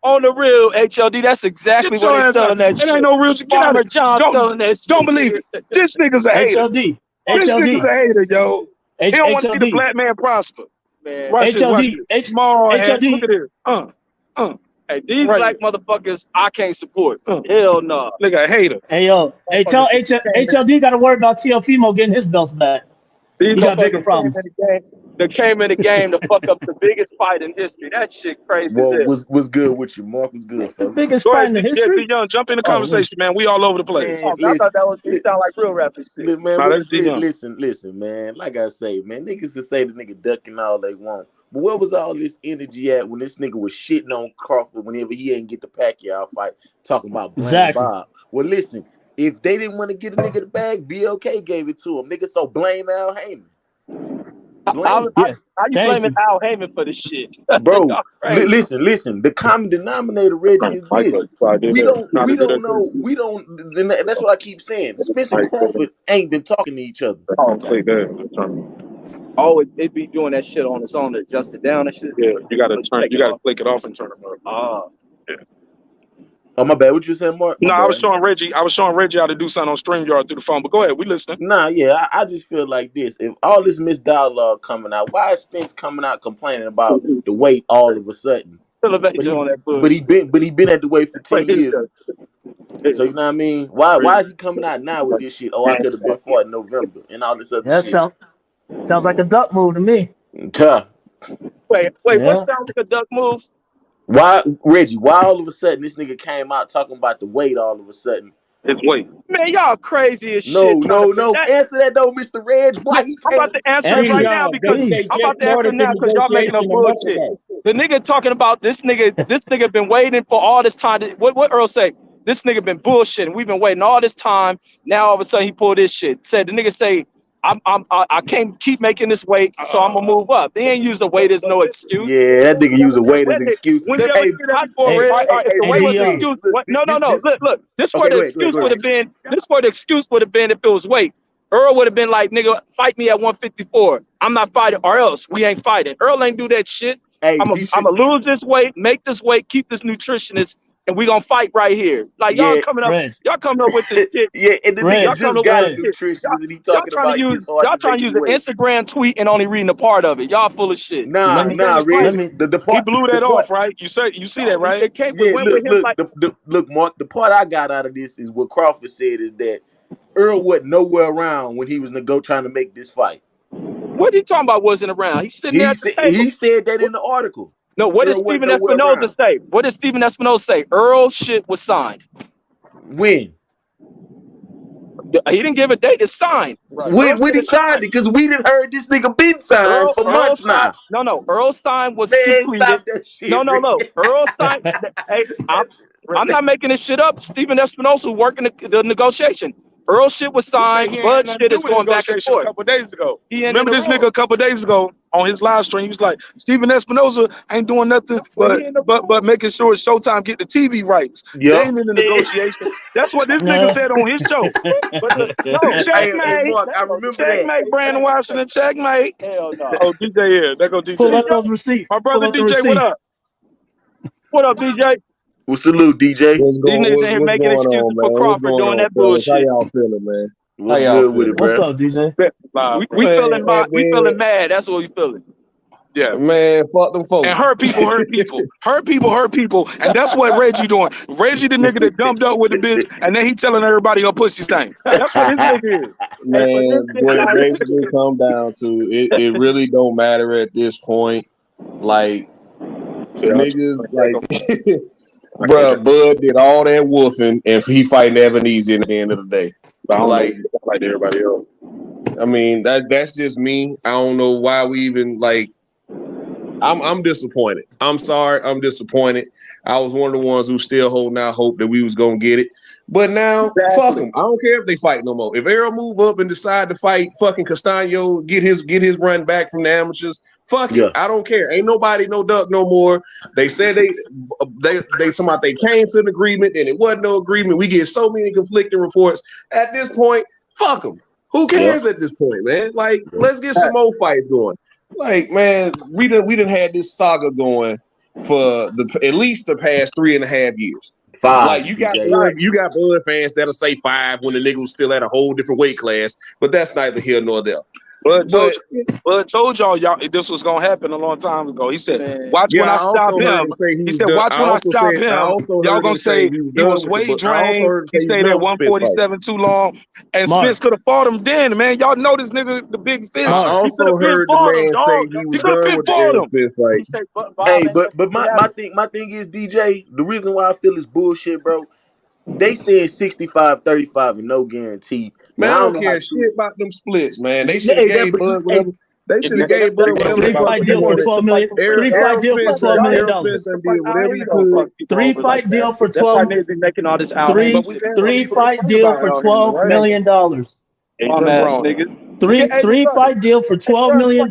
Speaker 1: On the real HLD, that's exactly what he's selling that shit.
Speaker 2: It ain't no real shit. Get out of
Speaker 1: John selling that shit.
Speaker 2: Don't believe it. This nigga's a hater. This nigga's a hater, yo. He don't want to see the black man prosper.
Speaker 1: Man.
Speaker 2: Watch this. Small head. Look at this.
Speaker 1: Hey, these black motherfuckers, I can't support. Hell no.
Speaker 2: Look at a hater.
Speaker 3: Hey, yo. Tell HLD got to worry about Teofimo getting his belts back. He got bigger problems.
Speaker 1: That came in the game to fuck up the biggest fight in history. That shit crazy.
Speaker 6: Well, was good with you. Mark was good,
Speaker 3: the biggest fight in the history.
Speaker 2: Yeah, D-Young, jump in the conversation, man. We all over the place.
Speaker 1: Man, I thought that was sound like real rappers shit.
Speaker 6: Man, listen, man. Like I say, man, niggas can say the nigga ducking all they want. But where was all this energy at when this nigga was shitting on Crawford whenever he ain't get the Pacquiao fight, talking about blame Bob? Well, listen, if they didn't want to get a nigga the bag, BLK gave it to him. Nigga, so blame Al Heyman. Blame him.
Speaker 1: How you
Speaker 3: Thank
Speaker 1: blaming
Speaker 3: you.
Speaker 1: Al Heyman for this shit?
Speaker 6: Bro,
Speaker 1: Y'all crazy.
Speaker 6: listen. The common denominator, Reggie, is this: we don't know. We don't. And that's what I keep saying. Spence and Crawford ain't been talking to each other.
Speaker 1: Oh, it be doing that shit on its own to adjust it down and shit.
Speaker 2: Yeah, you gotta click it off and turn it up.
Speaker 1: Ah,
Speaker 6: Oh, my bad. What you saying, Mark? My
Speaker 2: No,
Speaker 6: bad.
Speaker 2: I was showing Reggie how to do something on StreamYard through the phone. But go ahead, we listening.
Speaker 6: Nah, yeah, I just feel like this. If all this misdialogue coming out, why is Spence coming out complaining about the weight all of a sudden?
Speaker 1: elevate
Speaker 6: But
Speaker 1: on that
Speaker 6: he
Speaker 1: bullshit.
Speaker 6: been at the weight for 10 years.
Speaker 1: Hey,
Speaker 6: So you know what I mean? Why is he coming out now with this shit? Oh, I could have been fought in November and all this other
Speaker 3: That
Speaker 6: shit.
Speaker 3: sounds like a duck move to me.
Speaker 6: Tuh.
Speaker 1: wait, what
Speaker 3: Yeah.
Speaker 1: sounds like a duck move?
Speaker 6: Why, Reggie? Why all of a sudden this nigga came out talking about the weight all of a sudden?
Speaker 2: It's weight.
Speaker 1: Man, y'all crazy as
Speaker 6: No,
Speaker 1: shit trying to put
Speaker 6: no.
Speaker 1: that.
Speaker 6: Answer that though, Mr. Reg. Why he
Speaker 1: I'm
Speaker 6: came?
Speaker 1: about to answer it
Speaker 3: Answer
Speaker 5: Please,
Speaker 1: right
Speaker 3: it,
Speaker 1: now
Speaker 5: y'all.
Speaker 1: because
Speaker 5: They
Speaker 3: please.
Speaker 1: I'm
Speaker 5: just
Speaker 1: about to answer
Speaker 5: started the
Speaker 1: now because y'all making up
Speaker 5: negotiation a month
Speaker 1: bullshit.
Speaker 5: ago.
Speaker 1: The nigga talking about this nigga been waiting for all this time. What Earl say? This nigga been bullshitting. We've been waiting all this time. Now all of a sudden he pulled this shit. Said the nigga say, I can't keep making this weight, so I'm gonna move up. They ain't use the weight as no excuse.
Speaker 6: Yeah, that nigga use a weight as excuse.
Speaker 1: When you ever
Speaker 6: Hey,
Speaker 1: hear that before,
Speaker 3: Hey,
Speaker 1: Red? If the
Speaker 3: hey,
Speaker 1: weight was
Speaker 3: Dion.
Speaker 6: Reg,
Speaker 1: excuse,
Speaker 6: look,
Speaker 1: no.
Speaker 6: this.
Speaker 1: Look. This where
Speaker 6: Okay,
Speaker 1: the
Speaker 6: go ahead.
Speaker 1: excuse would have been. This where the excuse would have been if it was weight. Earl would have been like, nigga, fight me at 154. I'm not fighting, or else we ain't fighting. Earl ain't do that shit.
Speaker 6: Hey,
Speaker 1: I'm
Speaker 6: he should.
Speaker 1: gonna lose this weight, make this weight, keep this nutritionist, and we gonna fight right here. Like
Speaker 6: Yeah,
Speaker 3: Reg,
Speaker 1: y'all coming up with this shit.
Speaker 6: yeah, and the nigga
Speaker 1: Y'all
Speaker 3: Reg,
Speaker 1: coming
Speaker 6: just
Speaker 1: up with
Speaker 6: got a
Speaker 1: this
Speaker 3: Reg,
Speaker 1: shit.
Speaker 6: nutritionist and he
Speaker 1: Y'all
Speaker 6: talking
Speaker 1: trying to
Speaker 6: about
Speaker 1: use
Speaker 6: it's hard to make his
Speaker 1: an
Speaker 6: weight.
Speaker 1: Instagram tweet and only reading a part of it. Y'all full of shit.
Speaker 3: let
Speaker 6: Nah,
Speaker 3: me
Speaker 6: Reg.
Speaker 3: let me
Speaker 6: The
Speaker 2: He
Speaker 6: part,
Speaker 2: blew
Speaker 6: the
Speaker 2: that
Speaker 6: part.
Speaker 2: off, right? You see that,
Speaker 1: No,
Speaker 2: right?
Speaker 1: it came. We
Speaker 6: Yeah,
Speaker 1: went with him like.
Speaker 6: look, Mark. The part I got out of this is what Crawford said is that Earl wasn't nowhere around when he was trying to make this fight.
Speaker 1: What he talking about wasn't around? He's sitting there at the table.
Speaker 6: He said that in the article.
Speaker 1: No, what did
Speaker 6: Earl wasn't
Speaker 1: Stephen
Speaker 6: nowhere
Speaker 1: Espinoza
Speaker 6: around.
Speaker 1: say? What did Stephen Espinoza say? Earl shit was signed.
Speaker 6: When?
Speaker 1: He didn't give a date. It's signed. Earl
Speaker 6: When
Speaker 1: shit
Speaker 6: he
Speaker 1: is
Speaker 6: signed
Speaker 1: signed.
Speaker 6: it, because we didn't heard this nigga been signed for
Speaker 1: Earl
Speaker 6: months
Speaker 1: signed.
Speaker 6: now.
Speaker 1: No. Earl signed was
Speaker 6: Man,
Speaker 1: completed.
Speaker 6: stop that
Speaker 1: No.
Speaker 6: shit, Rick.
Speaker 1: Earl signed. Hey, I'm not making this shit up. Stephen Espinoza who working the negotiation. Earl shit was
Speaker 2: He said
Speaker 1: signed.
Speaker 2: he ain't had
Speaker 1: Bud
Speaker 2: nothing to
Speaker 1: shit
Speaker 2: do
Speaker 1: is
Speaker 2: with the
Speaker 1: going back and
Speaker 2: negotiation a
Speaker 1: forth.
Speaker 2: couple of days ago.
Speaker 1: He ain't in
Speaker 2: Remember
Speaker 1: the
Speaker 2: this
Speaker 1: room.
Speaker 2: nigga a couple of days ago on his live stream? He was like, Stephen Espinoza ain't doing nothing
Speaker 1: But he in the room.
Speaker 2: but making sure Showtime get the TV rights. They
Speaker 6: Yup.
Speaker 2: ain't in the negotiation. That's what this nigga said on his show. But no,
Speaker 6: Hey,
Speaker 2: checkmate.
Speaker 6: Mark, I remember that.
Speaker 2: Checkmate, Brandon Washington, checkmate.
Speaker 1: Hell no.
Speaker 2: Oh, DJ here. There go
Speaker 3: pull
Speaker 2: DJ.
Speaker 3: up those receipts.
Speaker 2: My
Speaker 3: Pull
Speaker 2: brother
Speaker 3: up the
Speaker 2: DJ, what
Speaker 3: receipts.
Speaker 2: up?
Speaker 1: What up, DJ?
Speaker 6: Well, salute, DJ.
Speaker 1: These niggas in here
Speaker 7: What's
Speaker 1: making
Speaker 7: going
Speaker 1: excuses
Speaker 7: on,
Speaker 1: for
Speaker 7: man? What's
Speaker 1: Crawford
Speaker 7: going
Speaker 1: doing
Speaker 7: on,
Speaker 1: that
Speaker 7: fellas? How
Speaker 1: bullshit.
Speaker 7: y'all feeling, man? How
Speaker 6: What's
Speaker 7: y'all
Speaker 6: good with it,
Speaker 7: feeling?
Speaker 3: What's
Speaker 6: bruh?
Speaker 3: up, DJ?
Speaker 1: We feeling
Speaker 7: Man,
Speaker 1: we feeling mad. That's what we feeling.
Speaker 2: Yeah.
Speaker 7: man, fuck them
Speaker 2: And
Speaker 7: folks.
Speaker 2: hurt people hurt people. Hurt people hurt people. And that's what Reggie doing. Reggie the nigga that dumped up with the bitch and then he telling everybody her pussy stank. That's what this nigga is.
Speaker 1: Hey, but this
Speaker 7: Man,
Speaker 1: shit
Speaker 7: what it
Speaker 1: like
Speaker 7: basically come down to, it really don't matter at this point. Like, niggas, like, bruh, Bud did all that woofing and he fighting Ebenezer at the end of the day. Like
Speaker 2: everybody else.
Speaker 7: I mean, that's just me. I don't know why we even like. I'm disappointed. I'm sorry. I'm disappointed. I was one of the ones who still holding out hope that we was gonna get it. But now, fuck them. I don't care if they fight no more. If Errol move up and decide to fight fucking Castano, get his run back from the amateurs, fuck it.
Speaker 6: Yeah.
Speaker 7: I don't care. Ain't nobody no duck no more. They said they somebody they came to an agreement and it wasn't no agreement. We get so many conflicting reports. At this point, fuck them. Who cares at this point, man? Like, let's get some more fights going. Like, man, we done had this saga going for at least the past 3.5 years.
Speaker 6: 5.
Speaker 7: Like, you got Bud fans that'll say 5 when the nigga was still at a whole different weight class, but that's neither here nor there.
Speaker 2: Bud told y'all this was gonna happen a long time ago. He said, "Watch when I stop him." He said, "Watch when I stop him." Y'all gonna say he was weight drained. He stayed at 147 too long, and Spence could have fought him then, man. Y'all know this nigga, the big fish.
Speaker 7: I
Speaker 2: He could
Speaker 7: also
Speaker 2: have been
Speaker 7: heard the
Speaker 2: fought him,
Speaker 7: man say
Speaker 2: dog.
Speaker 7: he
Speaker 2: He
Speaker 7: was
Speaker 2: could have
Speaker 7: done
Speaker 2: been
Speaker 7: with the
Speaker 2: fought
Speaker 7: Errol
Speaker 2: him.
Speaker 7: Spence fight.
Speaker 1: he said,
Speaker 6: Hey, but my thing is, DJ, the reason why I feel it's bullshit, bro. They said 65-35 and no guarantee.
Speaker 7: Man,
Speaker 6: Now
Speaker 7: I
Speaker 6: I don't
Speaker 7: don't
Speaker 6: know how
Speaker 7: care
Speaker 6: true.
Speaker 7: shit about them splits, man. They should
Speaker 6: Yeah,
Speaker 7: have gave Bud whatever. They should have gave Bud whatever the fuck
Speaker 3: 3-fight
Speaker 7: he
Speaker 3: deal for
Speaker 7: wanted.
Speaker 3: 12 million.
Speaker 7: Errol
Speaker 3: 3-fight deal for
Speaker 7: Spence
Speaker 3: $12 million.
Speaker 7: done did whatever he could.
Speaker 3: 3-fight deal for
Speaker 1: that's why
Speaker 3: 12.
Speaker 1: niggas be making all this Al Heyman
Speaker 3: Three
Speaker 1: shit.
Speaker 3: three fight deal for $12 million.
Speaker 2: Ain't nothing wrong.
Speaker 1: Niggas.
Speaker 3: Three fight deal for $12 million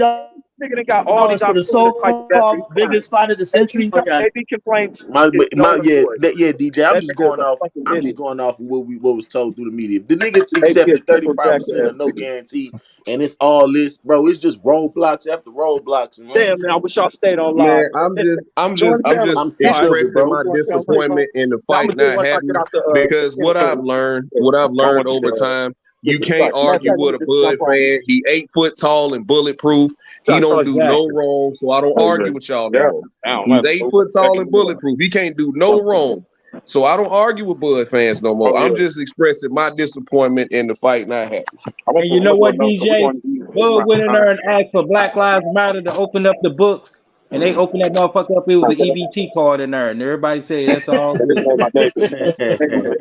Speaker 1: Nigga, they got all these
Speaker 3: for the
Speaker 1: opportunities to fight
Speaker 3: so-called biggest fight of the century.
Speaker 1: AB complaints
Speaker 6: My,
Speaker 1: is
Speaker 6: my
Speaker 1: known
Speaker 6: yeah,
Speaker 1: for it.
Speaker 6: DJ.
Speaker 1: That nigga is a fucking
Speaker 6: I'm just
Speaker 1: idiot.
Speaker 6: going off of what was told through the media. If the nigga
Speaker 1: AB is
Speaker 6: accepted
Speaker 1: triple
Speaker 6: 35%
Speaker 1: jackass.
Speaker 6: of no guarantee, and it's all this, bro. It's just roadblocks after roadblocks, man.
Speaker 1: Damn, man, I wish y'all stayed on live.
Speaker 7: Man, I'm
Speaker 1: Join
Speaker 6: I'm
Speaker 7: just
Speaker 6: sick of it,
Speaker 7: expressing
Speaker 6: bro.
Speaker 7: my disappointment in the
Speaker 1: I'm
Speaker 7: fight
Speaker 1: gonna do it
Speaker 7: not
Speaker 1: once I get
Speaker 7: happening
Speaker 1: out the
Speaker 7: because what I've learned over time, you can't argue with a Bud fan. He 8 foot tall and bulletproof. He don't do no
Speaker 5: Exactly.
Speaker 7: wrong, so I don't argue with y'all no more. He's 8 foot tall and bulletproof. He can't do no wrong. So I don't argue with Bud fans no more. I'm just expressing my disappointment in the fight not happening.
Speaker 5: And you know what, DJ? Bud went in there and asked for Black Lives Matter to open up the books, and they opened that motherfucker up. It was an EBT card in there, and everybody said that's all good.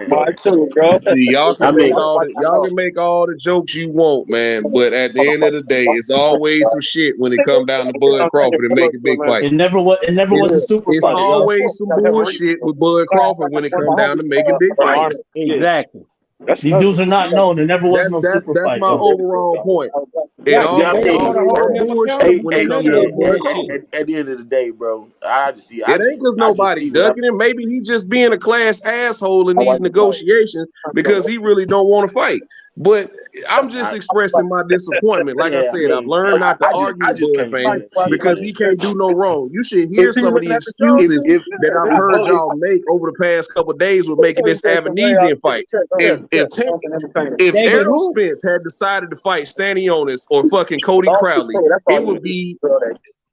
Speaker 1: Mine's too, bro.
Speaker 7: See, y'all
Speaker 6: I
Speaker 7: can make
Speaker 6: mean,
Speaker 7: all the jokes you want, man. But at the end of the day, it's always some shit when it come down to Bud Crawford and making big fights.
Speaker 3: It never was a super
Speaker 7: It's
Speaker 3: fight, yo.
Speaker 7: always some bullshit with Bud Crawford when it come down to making big fights.
Speaker 5: Exactly.
Speaker 3: These dudes are not known. There never was no super
Speaker 7: That's
Speaker 3: fight,
Speaker 7: my
Speaker 3: yo.
Speaker 7: overall point.
Speaker 5: Right.
Speaker 6: I'm
Speaker 5: They
Speaker 6: telling
Speaker 5: hold
Speaker 6: you,
Speaker 5: them
Speaker 7: Bullshit
Speaker 5: accountable.
Speaker 7: when
Speaker 5: They
Speaker 7: it
Speaker 5: know
Speaker 7: comes down
Speaker 5: that
Speaker 7: to Bud
Speaker 5: bullshit.
Speaker 7: Crawford.
Speaker 6: at the end of the day, bro, I just
Speaker 7: It ain't because nobody
Speaker 6: see what
Speaker 7: ducking him. Maybe he just being a class asshole in these negotiations because he really don't want to fight. But I'm just expressing my disappointment. Like I
Speaker 6: Yeah, I
Speaker 7: said, I've
Speaker 6: mean,
Speaker 7: learned not to
Speaker 6: I
Speaker 7: argue with
Speaker 6: just
Speaker 7: Bud
Speaker 6: can't
Speaker 7: fans
Speaker 6: stand shit,
Speaker 7: because
Speaker 6: man.
Speaker 7: he can't do no wrong. You should
Speaker 1: If
Speaker 7: hear
Speaker 1: you
Speaker 7: some of
Speaker 1: looking
Speaker 7: the
Speaker 1: at the show,
Speaker 7: excuses that I've heard
Speaker 6: if
Speaker 7: y'all make over the past couple of days with making this Avenesian fight. If
Speaker 5: David
Speaker 7: Errol
Speaker 5: who?
Speaker 7: Spence had decided to fight Stanionis or fucking Cody Crowley,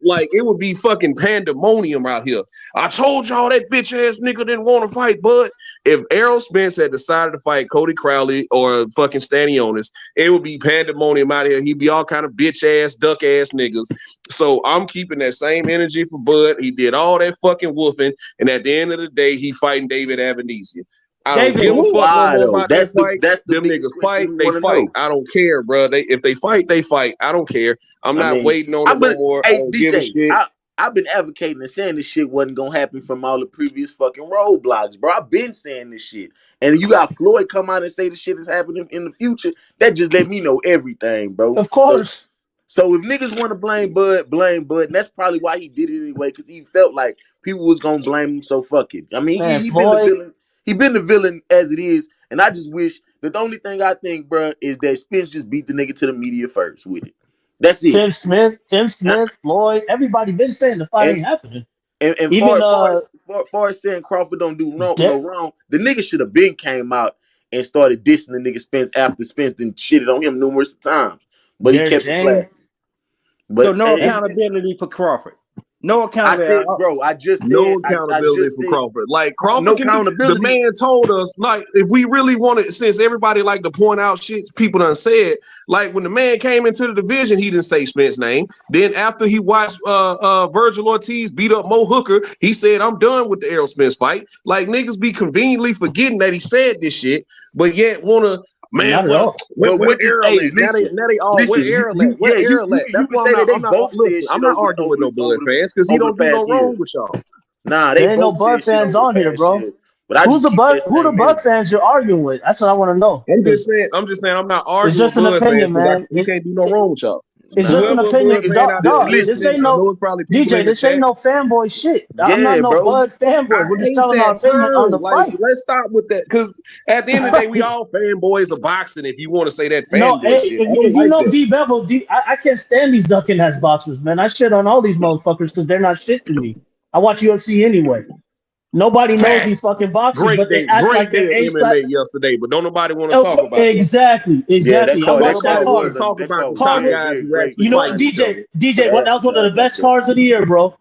Speaker 7: it would be fucking pandemonium out here. I told y'all that bitch ass nigga didn't want to fight, but if Errol Spence had decided to fight Cody Crowley or fucking Stanionis, it would be pandemonium out here. He'd be all kind of bitch ass, duck ass niggas. So I'm keeping that same energy for Bud. He did all that fucking woofing, and at the end of the day, he fighting David Avenesian. I don't
Speaker 5: David
Speaker 7: give a
Speaker 5: who?
Speaker 7: fuck no
Speaker 6: why
Speaker 7: more
Speaker 6: though?
Speaker 7: about that fight.
Speaker 6: That's the
Speaker 7: Them
Speaker 6: biggest
Speaker 7: niggas fight,
Speaker 6: question we
Speaker 7: they
Speaker 6: want to
Speaker 7: fight.
Speaker 6: know.
Speaker 7: I don't care, bro. If they fight, they fight. I don't care. I'm
Speaker 6: I
Speaker 7: not
Speaker 6: mean,
Speaker 7: waiting on it
Speaker 6: I've
Speaker 7: no
Speaker 6: been,
Speaker 7: more. I
Speaker 6: hey
Speaker 7: don't give a
Speaker 6: DJ,
Speaker 7: shit.
Speaker 6: I've been advocating and saying this shit wasn't gonna happen from all the previous fucking roadblocks, bro. I've been saying this shit, and you got Floyd come out and say the shit is happening in the future. That just let me know everything, bro.
Speaker 3: Of course.
Speaker 6: So if niggas want to blame Bud, and that's probably why he did it anyway, because he felt like people was gonna blame him. So fuck it. I mean,
Speaker 3: Man,
Speaker 6: he been the
Speaker 3: Floyd,
Speaker 6: villain. He been the villain as it is, and I just wish that the only thing I think, bro, is that Spence just beat the nigga to the media first with it. That's it.
Speaker 3: Tim Smith, Floyd, everybody been saying the fight
Speaker 6: And
Speaker 3: ain't happening.
Speaker 6: and
Speaker 3: Even
Speaker 6: far as saying Crawford don't do no
Speaker 3: De-
Speaker 6: wrong, the nigga should have been came out and started dissing the nigga Spence after Spence then shitted on him numerous times, but he
Speaker 3: Derek
Speaker 6: kept it
Speaker 3: James.
Speaker 6: classy.
Speaker 5: So
Speaker 6: But
Speaker 5: no accountability for Crawford. No
Speaker 6: I said,
Speaker 5: accountability.
Speaker 6: bro,
Speaker 7: No
Speaker 6: I
Speaker 7: accountability
Speaker 6: just
Speaker 7: for
Speaker 6: said
Speaker 7: Crawford. Like
Speaker 6: no
Speaker 7: Crawford can do. The
Speaker 6: accountability.
Speaker 7: man told us, like, if we really wanted, since everybody like to point out shit people done said, like when the man came into the division, he didn't say Spence's name. Then after he watched Virgil Ortiz beat up Mo Hooker, he said, I'm done with the Errol Spence fight. Like niggas be conveniently forgetting that he said this shit, but yet wanna. Man,
Speaker 3: Not at all.
Speaker 6: But
Speaker 7: where
Speaker 6: what did
Speaker 7: Errol
Speaker 6: hey
Speaker 7: at? Now they all where
Speaker 6: listen,
Speaker 7: Errol at? Where Errol at?
Speaker 6: you
Speaker 7: That's
Speaker 6: can
Speaker 7: why
Speaker 6: say that they
Speaker 7: I'm not
Speaker 6: both said
Speaker 7: listen. I'm
Speaker 6: shit
Speaker 7: not arguing with no Bud fans because he
Speaker 6: over the
Speaker 7: don't do no
Speaker 6: past year.
Speaker 7: wrong with y'all.
Speaker 6: Nah, they
Speaker 3: There ain't no
Speaker 6: both
Speaker 3: Bud
Speaker 6: said shit
Speaker 3: fans
Speaker 6: over the
Speaker 3: on here,
Speaker 6: past
Speaker 3: bro.
Speaker 6: year. But I just keep that
Speaker 3: Who the
Speaker 6: same
Speaker 3: Bud
Speaker 6: energy.
Speaker 3: fans you're arguing with? That's what I want to know.
Speaker 7: I'm
Speaker 3: Because
Speaker 7: just saying I'm not
Speaker 3: it's
Speaker 7: arguing with
Speaker 3: just an
Speaker 7: Bud fans
Speaker 3: opinion,
Speaker 7: because
Speaker 3: man.
Speaker 7: he can't do no wrong with y'all.
Speaker 3: It's just an
Speaker 7: Whoever a
Speaker 3: opinion.
Speaker 7: Bud fan out there
Speaker 3: This
Speaker 7: listening,
Speaker 3: ain't
Speaker 7: I
Speaker 3: no
Speaker 7: know it's probably people
Speaker 3: DJ.
Speaker 7: in the
Speaker 3: This ain't
Speaker 7: chat.
Speaker 3: no fanboy shit. I'm not
Speaker 6: Yeah,
Speaker 3: no
Speaker 6: bro.
Speaker 3: Bud
Speaker 7: I
Speaker 3: fanboy. We're just
Speaker 7: hate
Speaker 3: telling our
Speaker 7: that
Speaker 3: opinion on the
Speaker 7: term. Like,
Speaker 3: fight.
Speaker 7: let's stop with that because at the end of the day, we all fanboys of boxing. If you want to say that
Speaker 3: No,
Speaker 7: fanboy
Speaker 3: hey,
Speaker 7: shit, I don't
Speaker 3: if you
Speaker 7: like
Speaker 3: know
Speaker 7: that.
Speaker 3: D Bevel, I can't stand these ducking ass boxers, man. I shit on all these motherfuckers because they're not shit to me. I watch UFC anyway. Nobody knows these
Speaker 7: Facts.
Speaker 3: fucking boxers, but they act
Speaker 7: Great
Speaker 3: like
Speaker 7: day
Speaker 3: they're
Speaker 7: of
Speaker 3: A side.
Speaker 7: MMA yesterday, but don't nobody want to talk
Speaker 3: Oh,
Speaker 7: about that.
Speaker 3: exactly.
Speaker 6: Yeah,
Speaker 3: I
Speaker 7: Don't
Speaker 3: watched that
Speaker 7: nobody
Speaker 6: card
Speaker 7: want
Speaker 3: card.
Speaker 7: to talk
Speaker 6: that
Speaker 7: about
Speaker 6: card
Speaker 7: the
Speaker 6: was
Speaker 7: top
Speaker 3: Card.
Speaker 6: very,
Speaker 7: guys
Speaker 6: very
Speaker 7: who
Speaker 6: great
Speaker 7: actually
Speaker 3: You
Speaker 6: for
Speaker 3: know
Speaker 6: the
Speaker 3: what,
Speaker 7: fighting
Speaker 6: night
Speaker 7: each
Speaker 6: show.
Speaker 7: other.
Speaker 3: DJ, that was one of the best cards of the year, bro.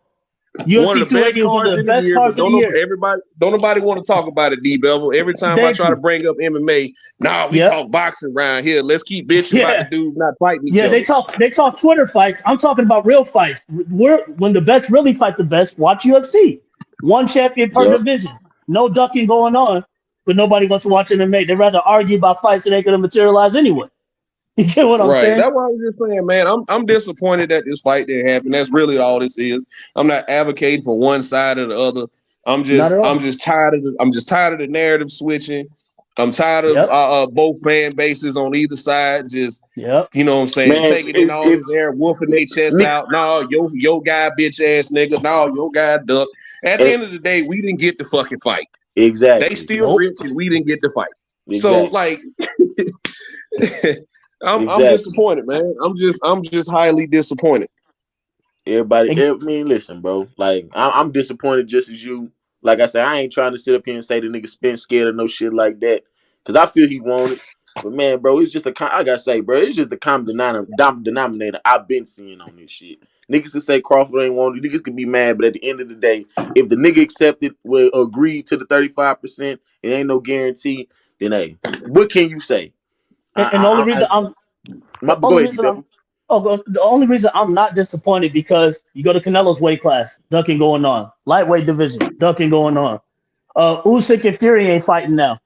Speaker 7: One
Speaker 3: UFC
Speaker 7: of the best
Speaker 3: 280 was one
Speaker 7: cards
Speaker 3: of
Speaker 7: in
Speaker 3: the
Speaker 7: the
Speaker 3: best
Speaker 7: year, but
Speaker 3: cards of the year.
Speaker 7: don't nobody want to talk about it, D Bevel. Every time I
Speaker 3: Thank
Speaker 7: try to
Speaker 3: you.
Speaker 7: bring up MMA, we
Speaker 3: Yep.
Speaker 7: talk boxing around here. Let's keep bitching about the
Speaker 3: Yeah.
Speaker 7: dudes not fighting each
Speaker 3: Yeah,
Speaker 7: other.
Speaker 3: they talk Twitter fights. I'm talking about real fights. When the best really fight the best, watch UFC. One champion per
Speaker 6: Yep.
Speaker 3: division. No ducking going on, but nobody wants to watch MMA. They'd rather argue about fights that ain't gonna materialize anyway. You get what I'm
Speaker 7: Right.
Speaker 3: saying?
Speaker 7: That's why I was just saying, man, I'm disappointed that this fight didn't happen. That's really all this is. I'm not advocating for one side or the other.
Speaker 3: Not at all.
Speaker 7: I'm just tired of the narrative switching. I'm tired of both fan bases on either side. Just you know what I'm saying,
Speaker 6: Man,
Speaker 7: taking in all this air, wolfing their chests out. No, yo guy bitch ass nigga. No, yo guy duck. At the end of the day, we didn't get the fucking fight.
Speaker 6: Exactly.
Speaker 7: They still rich and we didn't get the fight.
Speaker 6: Exactly.
Speaker 7: So like I'm disappointed, man. I'm just highly disappointed.
Speaker 6: Everybody, I mean, listen, bro. Like, I'm disappointed just as you. Like I said, I ain't trying to sit up here and say the nigga Spence scared or no shit like that. Because I feel he wanted. But, man, bro, it's just I gotta say, bro, it's just the common denominator I've been seeing on this shit. Niggas to say Crawford ain't wanted. Niggas could be mad, but at the end of the day, if the nigga accepted, agreed to the 35%, it ain't no guarantee, then, hey, what can you say?
Speaker 3: And the only reason the only reason I'm not disappointed because you go to Canelo's weight class, ducking going on. Lightweight division, ducking going on. Usyk and Fury ain't fighting now.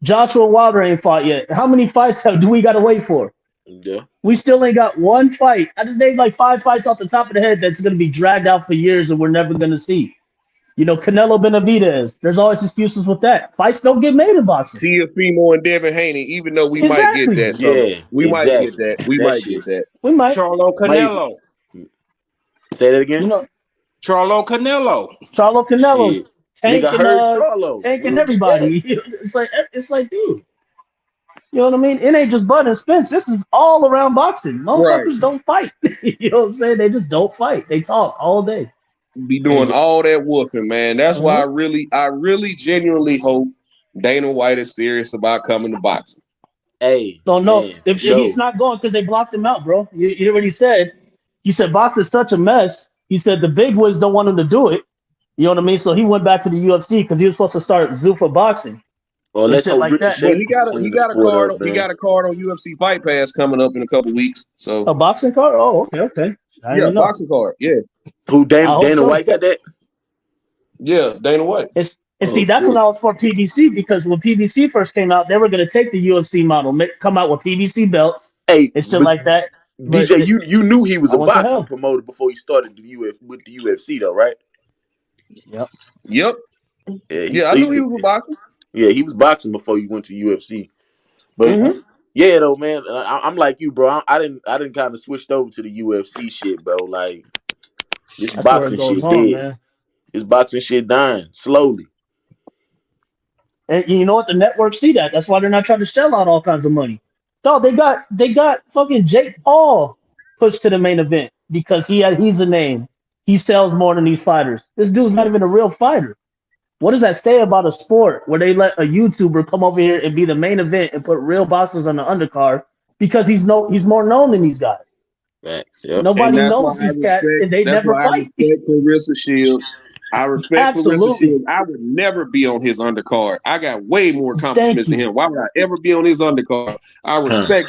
Speaker 3: Joshua Wilder ain't fought yet. How many fights do we got to wait for?
Speaker 6: Yeah.
Speaker 3: We still ain't got one fight. I just named like 5 fights off the top of the head that's going to be dragged out for years and we're never going to see. You know, Canelo Benavidez. There's always excuses with that. Fights don't get made in boxing.
Speaker 7: Teofimo and Devin Haney, even though we might get that. So we might get that. We might get that.
Speaker 3: We might.
Speaker 5: Charlo Canelo.
Speaker 6: Say that again.
Speaker 3: You know,
Speaker 5: Charlo Canelo.
Speaker 3: Shit. Tanking everybody.
Speaker 6: That.
Speaker 3: It's like, dude. You know what I mean? It ain't just Bud and Spence. This is all around boxing. Motherfuckers don't fight. You know what I'm saying? They just don't fight. They talk all day.
Speaker 7: Be doing all that woofing, man. That's why I really genuinely hope Dana White is serious about coming to boxing.
Speaker 6: Hey,
Speaker 3: don't know if he's not going because they blocked him out, bro. You hear what he said? He said boxing's such a mess. He said the big wigs don't want him to do it. You know what I mean? So he went back to the UFC because he was supposed to start Zuffa boxing.
Speaker 6: Well, let's hope
Speaker 3: like that.
Speaker 7: Well, he got a card. He got a card on UFC Fight Pass coming up in a couple weeks. So
Speaker 3: a boxing card? Oh, okay.
Speaker 7: Yeah, boxing card. Yeah.
Speaker 6: Who Dana White got that?
Speaker 7: Yeah, Dana White.
Speaker 3: See, that's when I was for PBC because when PBC first came out, they were going to take the UFC model, come out with PBC belts, and shit like that.
Speaker 6: DJ, you knew he was a boxing promoter before he started with the UFC, though, right?
Speaker 3: Yep.
Speaker 7: Yeah, I knew he was a boxer.
Speaker 6: Yeah, he was boxing before he went to UFC. But yeah, though, man, I'm like you, bro. I didn't kind of switched over to the UFC shit, bro. Like this boxing shit dead. Man. This boxing shit dying slowly.
Speaker 3: And you know what? The networks see that. That's why they're not trying to shell out all kinds of money. No, they got fucking Jake Paul pushed to the main event because he's a name. He sells more than these fighters. This dude's not even a real fighter. What does that say about a sport where they let a YouTuber come over here and be the main event and put real boxers on the undercard because he's more known than these guys?
Speaker 6: Facts, yep.
Speaker 3: Nobody knows these cats and they never fight.
Speaker 7: I respect Clarissa Shields. I respect Clarissa Shields. I would never be on his undercard. I got way more accomplishments than him. Why would I ever be on his undercard? I respect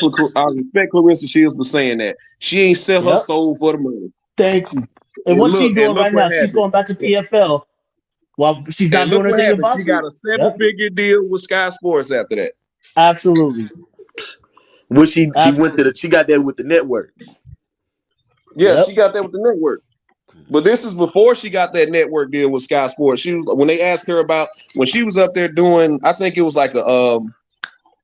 Speaker 7: Clarissa Shields for saying that. She ain't sell her soul for the money.
Speaker 3: Thank you. And what's she doing right now? She's going back to PFL. Well, she's not doing anything in boxing.
Speaker 7: She got a 7-figure deal with Sky Sports after that.
Speaker 3: Absolutely.
Speaker 6: She went to she got that with the networks.
Speaker 7: Yeah, she got that with the network. But this is before she got that network deal with Sky Sports. When they asked her about when she was up there doing, I think it was like a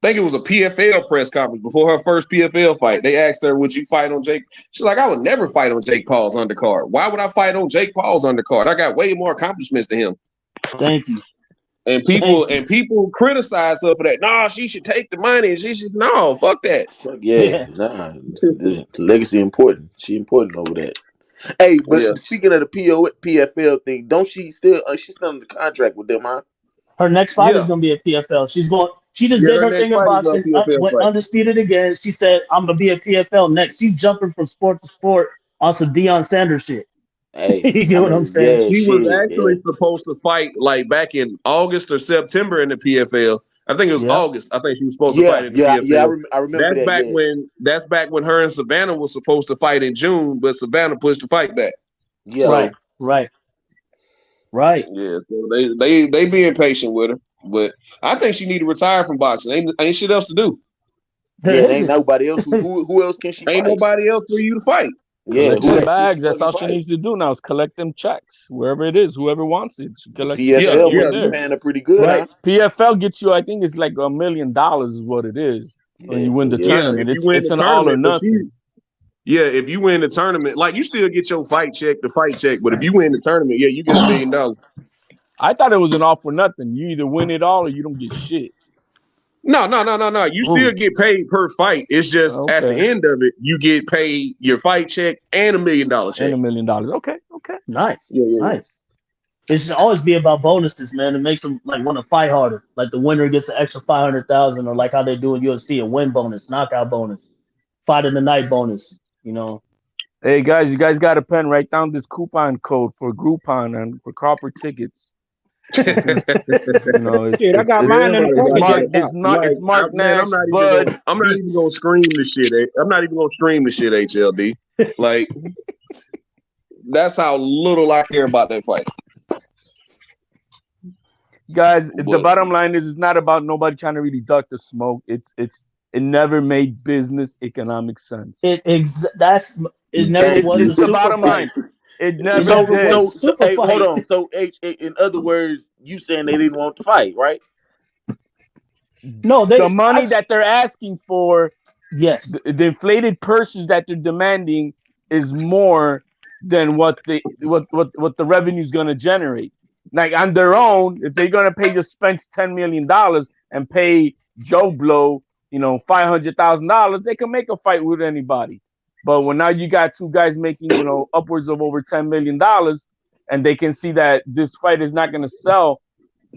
Speaker 7: PFL press conference before her first PFL fight. They asked her, "Would you fight on Jake?" She's like, "I would never fight on Jake Paul's undercard. Why would I fight on Jake Paul's undercard? I got way more accomplishments than him."
Speaker 3: Thank you.
Speaker 7: And people criticize her for that. No, she should take the money. She should fuck that.
Speaker 6: The legacy important. She important over that. Hey, but speaking of the PFL thing, don't she still? She's still under contract with them, huh?
Speaker 3: Her next fight is gonna be a PFL. She just did her thing in boxing. Went undisputed again. She said, "I'm gonna be a PFL next." She's jumping from sport to sport on some Deion Sanders shit.
Speaker 6: Hey,
Speaker 3: you get what I'm saying?
Speaker 7: She was actually supposed to fight like back in August or September in the PFL. I think it was August. I think she was supposed to fight in the PFL.
Speaker 6: Yeah, I remember that.
Speaker 7: That's back when her and Savannah was supposed to fight in June, but Savannah pushed the fight back.
Speaker 6: Yeah,
Speaker 3: right.
Speaker 7: Yeah, so they being patient with her, but I think she need to retire from boxing. Ain't shit else to do.
Speaker 6: Yeah, ain't nobody else. Who else can she fight?
Speaker 7: Ain't nobody else for you to fight.
Speaker 6: Yeah,
Speaker 8: Collect
Speaker 6: who
Speaker 8: them
Speaker 6: asked for
Speaker 8: bags.
Speaker 6: some
Speaker 8: That's
Speaker 6: fucking
Speaker 8: all she
Speaker 6: fight?
Speaker 8: needs to do now is collect them checks wherever it is, whoever wants it. She
Speaker 6: The
Speaker 8: collects the check
Speaker 7: Yeah,
Speaker 8: over
Speaker 6: PFL
Speaker 7: yeah.
Speaker 6: must be
Speaker 8: there.
Speaker 6: paying her pretty good, huh?
Speaker 3: Right.
Speaker 8: PFL gets you, I think it's like $1 million is what it is when
Speaker 6: Yeah,
Speaker 8: you win
Speaker 6: so
Speaker 8: the
Speaker 6: yeah,
Speaker 7: Yeah,
Speaker 8: tournament.
Speaker 7: if
Speaker 6: she
Speaker 7: you win
Speaker 8: It's
Speaker 7: the
Speaker 8: an all or
Speaker 7: tournament, but
Speaker 8: nothing.
Speaker 7: if you win the tournament, like you still get your fight check, but if you win the tournament, yeah, you get $1 million.
Speaker 8: I thought it was an all for nothing. You either win it all or you don't get shit.
Speaker 7: No. You still get paid per fight. It's just at the
Speaker 8: Okay.
Speaker 7: end of it, you get paid your fight check and $1 million
Speaker 8: And
Speaker 7: check.
Speaker 8: $1 million. Okay.
Speaker 3: Nice.
Speaker 7: Yeah.
Speaker 3: Nice. It should always be about bonuses, man. It makes them like want to fight harder. Like the winner gets an extra 500,000, or like how they do in UFC, a win bonus, knockout bonus, fight of the night bonus. You know.
Speaker 8: Hey guys, you guys got a pen? Write down this coupon code for Groupon and for Crawford tickets. You know,
Speaker 5: Shit, I got
Speaker 7: Yeah,
Speaker 5: mine in the
Speaker 7: everybody
Speaker 8: it's
Speaker 5: car
Speaker 7: got
Speaker 8: Mark
Speaker 7: that.
Speaker 5: just now.
Speaker 8: it's Marq
Speaker 7: Man,
Speaker 8: Nash Bud
Speaker 7: I'm not even gonna
Speaker 8: Beats.
Speaker 7: scream the shit. I'm not even gonna stream the shit, HLD. Like that's how little I care about that fight.
Speaker 8: Guys, the
Speaker 7: But
Speaker 8: bottom line is it's not about nobody trying to really duck the smoke. It never made business economic sense.
Speaker 3: It never
Speaker 6: thank
Speaker 3: was
Speaker 6: you.
Speaker 3: a
Speaker 8: It's the
Speaker 3: super
Speaker 8: bottom line.
Speaker 3: fight.
Speaker 8: It
Speaker 3: It
Speaker 8: never
Speaker 3: never
Speaker 8: did.
Speaker 3: was a super
Speaker 6: Hey, hold
Speaker 3: fight.
Speaker 6: on. So, in other words, you saying they didn't want to fight, right?
Speaker 3: No,
Speaker 8: The money that they're asking for,
Speaker 3: yes,
Speaker 8: the inflated purses that they're demanding is more than what the revenue is going to generate. Like on their own, if they're going to pay the Spence $10 million and pay Joe Blow, $500,000, they can make a fight with anybody. But when now you got two guys making, upwards of over $10 million, and they can see that this fight is not going to sell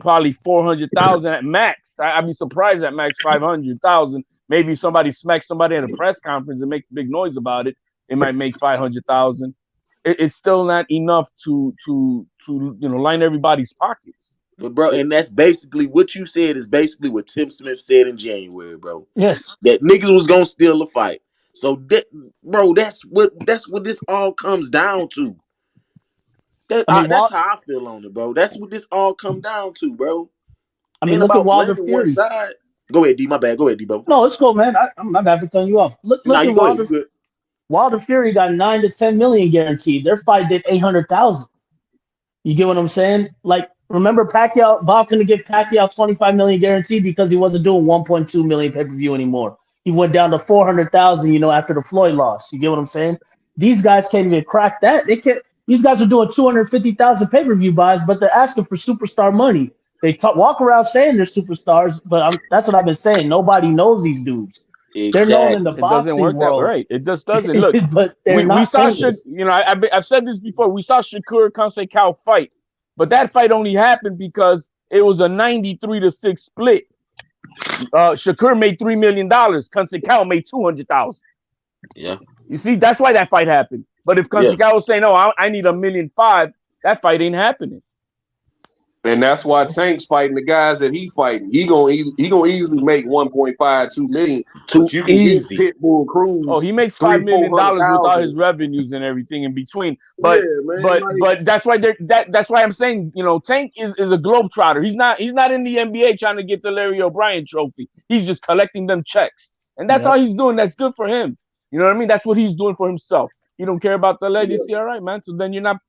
Speaker 8: probably 400,000 at max. I'd be surprised at max 500,000. Maybe somebody smacks somebody at a press conference and make a big noise about it. It might make 500,000. It's still not enough to line everybody's pockets.
Speaker 6: But bro, and that's basically what you said is basically what Tim Smith said in January, bro.
Speaker 3: yes.
Speaker 6: That niggas was gonna steal a fight. So bro, that's what this all comes down to. That's how I feel on it, bro. That's what this all come down to, bro.
Speaker 3: I mean,
Speaker 6: Ain't
Speaker 3: look at
Speaker 6: about
Speaker 3: Wilder
Speaker 6: blaming one
Speaker 3: Fury.
Speaker 6: side. Go ahead, D. My bad. Go ahead, D. Bro.
Speaker 3: No, it's cool, man. I'm not having to cut you off. Look
Speaker 6: Nah,
Speaker 3: at
Speaker 6: you go ahead. You good.
Speaker 3: Wilder Fury got 9 to 10 million guaranteed. Their fight did 800,000. You get what I'm saying? Like, remember Pacquiao? Bob couldn't give Pacquiao 25 million guaranteed because he wasn't doing 1.2 million pay-per-view anymore. He went down to 400,000, after the Floyd loss. You get what I'm saying? These guys can't even crack that. They can't. These guys are doing 250,000 pay-per-view buys, but they're asking for superstar money. They walk around saying they're superstars, but that's what I've been saying. Nobody knows these dudes. They're known in the
Speaker 6: Exactly.
Speaker 8: It doesn't
Speaker 3: boxing
Speaker 8: work that
Speaker 3: world,
Speaker 8: right. It just doesn't. Look,
Speaker 3: but they're
Speaker 8: we
Speaker 3: not
Speaker 8: saw
Speaker 3: famous.
Speaker 8: I've said this before. We saw Shakur Consequao fight, but that fight only happened because it was a 93-6 split. Shakur made $3 million. Consequao made 200,000.
Speaker 6: Yeah.
Speaker 8: You see, that's why that fight happened. But if Consequao was saying, "No, I need $1.5 million," that fight ain't happening.
Speaker 7: and that's why Tank's fighting the guys that he fighting. He gonna easily make 1.5-2 million.
Speaker 6: Too
Speaker 7: But you can
Speaker 6: easy.
Speaker 7: get Pitbull Cruz.
Speaker 8: Oh, he makes $5 million with all
Speaker 7: 300,000-400,000.
Speaker 8: his revenues and everything in between. But
Speaker 7: man,
Speaker 8: but that's why that's why I'm saying, Tank is a globetrotter. He's not in the NBA trying to get the Larry O'Brien trophy. He's just collecting them checks. And that's all he's doing. That's good for him. You know what I mean? That's what he's doing for himself. You don't care about the legacy, all right, man. So then you're not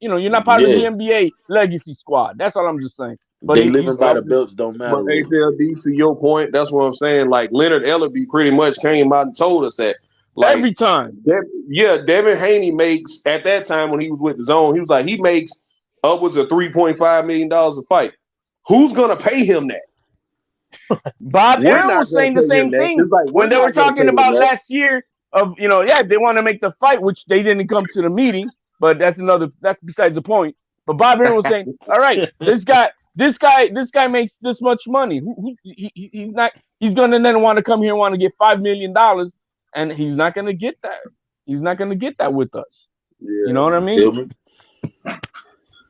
Speaker 8: part of the NBA legacy squad. That's all I'm just saying. But
Speaker 6: they living by the belts don't matter.
Speaker 7: But HLD, to your point, that's what I'm saying. Like Leonard Ellerby pretty much came out and told us that. Like,
Speaker 8: every time.
Speaker 7: Devin Haney makes at that time when he was with the Zone, he was like he makes upwards of $3.5 million a fight. Who's gonna pay him that?
Speaker 8: Bob Aaron was saying the same thing when they were talking about last year of, they want to make the fight, which they didn't come to the meeting, but that's besides the point. But Bob Aaron was saying, all right, this guy makes this much money. He's gonna then want to come here and want to get $5 million, and he's not gonna get that. He's not gonna get that with us. Yeah, you know what I mean?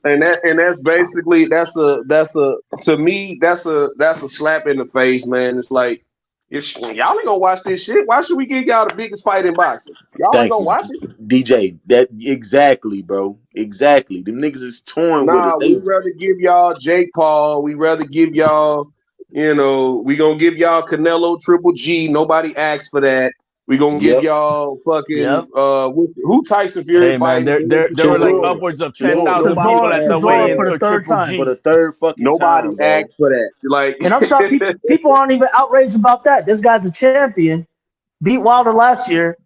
Speaker 7: And that's basically that's a to me that's a slap in the face, man. It's like y'all ain't gonna watch this shit. Why should we give y'all the biggest fight in boxing? Y'all ain't gonna watch it.
Speaker 6: DJ, that exactly, bro. Exactly. Them niggas is torn with us.
Speaker 7: We'd rather give y'all Jake Paul. We'd rather give y'all, we gonna give y'all Canelo Triple G. Nobody asked for that. We gonna give y'all fucking who Tyson Fury fighting?
Speaker 8: There were like upwards of 10,000 people at the weigh-in, so Triple G
Speaker 6: for the third fucking
Speaker 7: nobody
Speaker 6: time, bro.
Speaker 7: asked for that. Like,
Speaker 3: and I'm shocked people aren't even outraged about that. This guy's a champion, beat Wilder last year.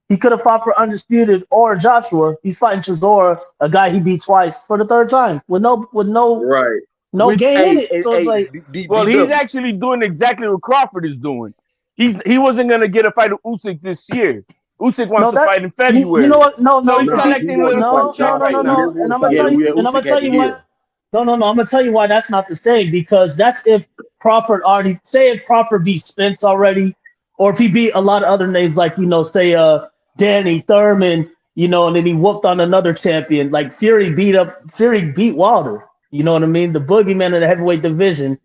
Speaker 3: He could have fought for undisputed or Joshua. He's fighting Chisora, a guy he beat twice for the third time with no
Speaker 7: right.
Speaker 3: No game in it. So it's like,
Speaker 8: he's actually doing exactly what Crawford is doing. He wasn't gonna get a fight with Usyk this year. Usyk wants to fight in February.
Speaker 3: You know what? No,
Speaker 8: he's collecting little fights right now.
Speaker 3: And I'm gonna tell you. And I'm gonna tell you why. No. I'm gonna tell you why that's not the same, because that's if Crawford already if Crawford beat Spence already, or if he beat a lot of other names like say Danny Thurman, and then he whooped on another champion like Fury beat Wilder. You know what I mean? The boogeyman of the heavyweight division.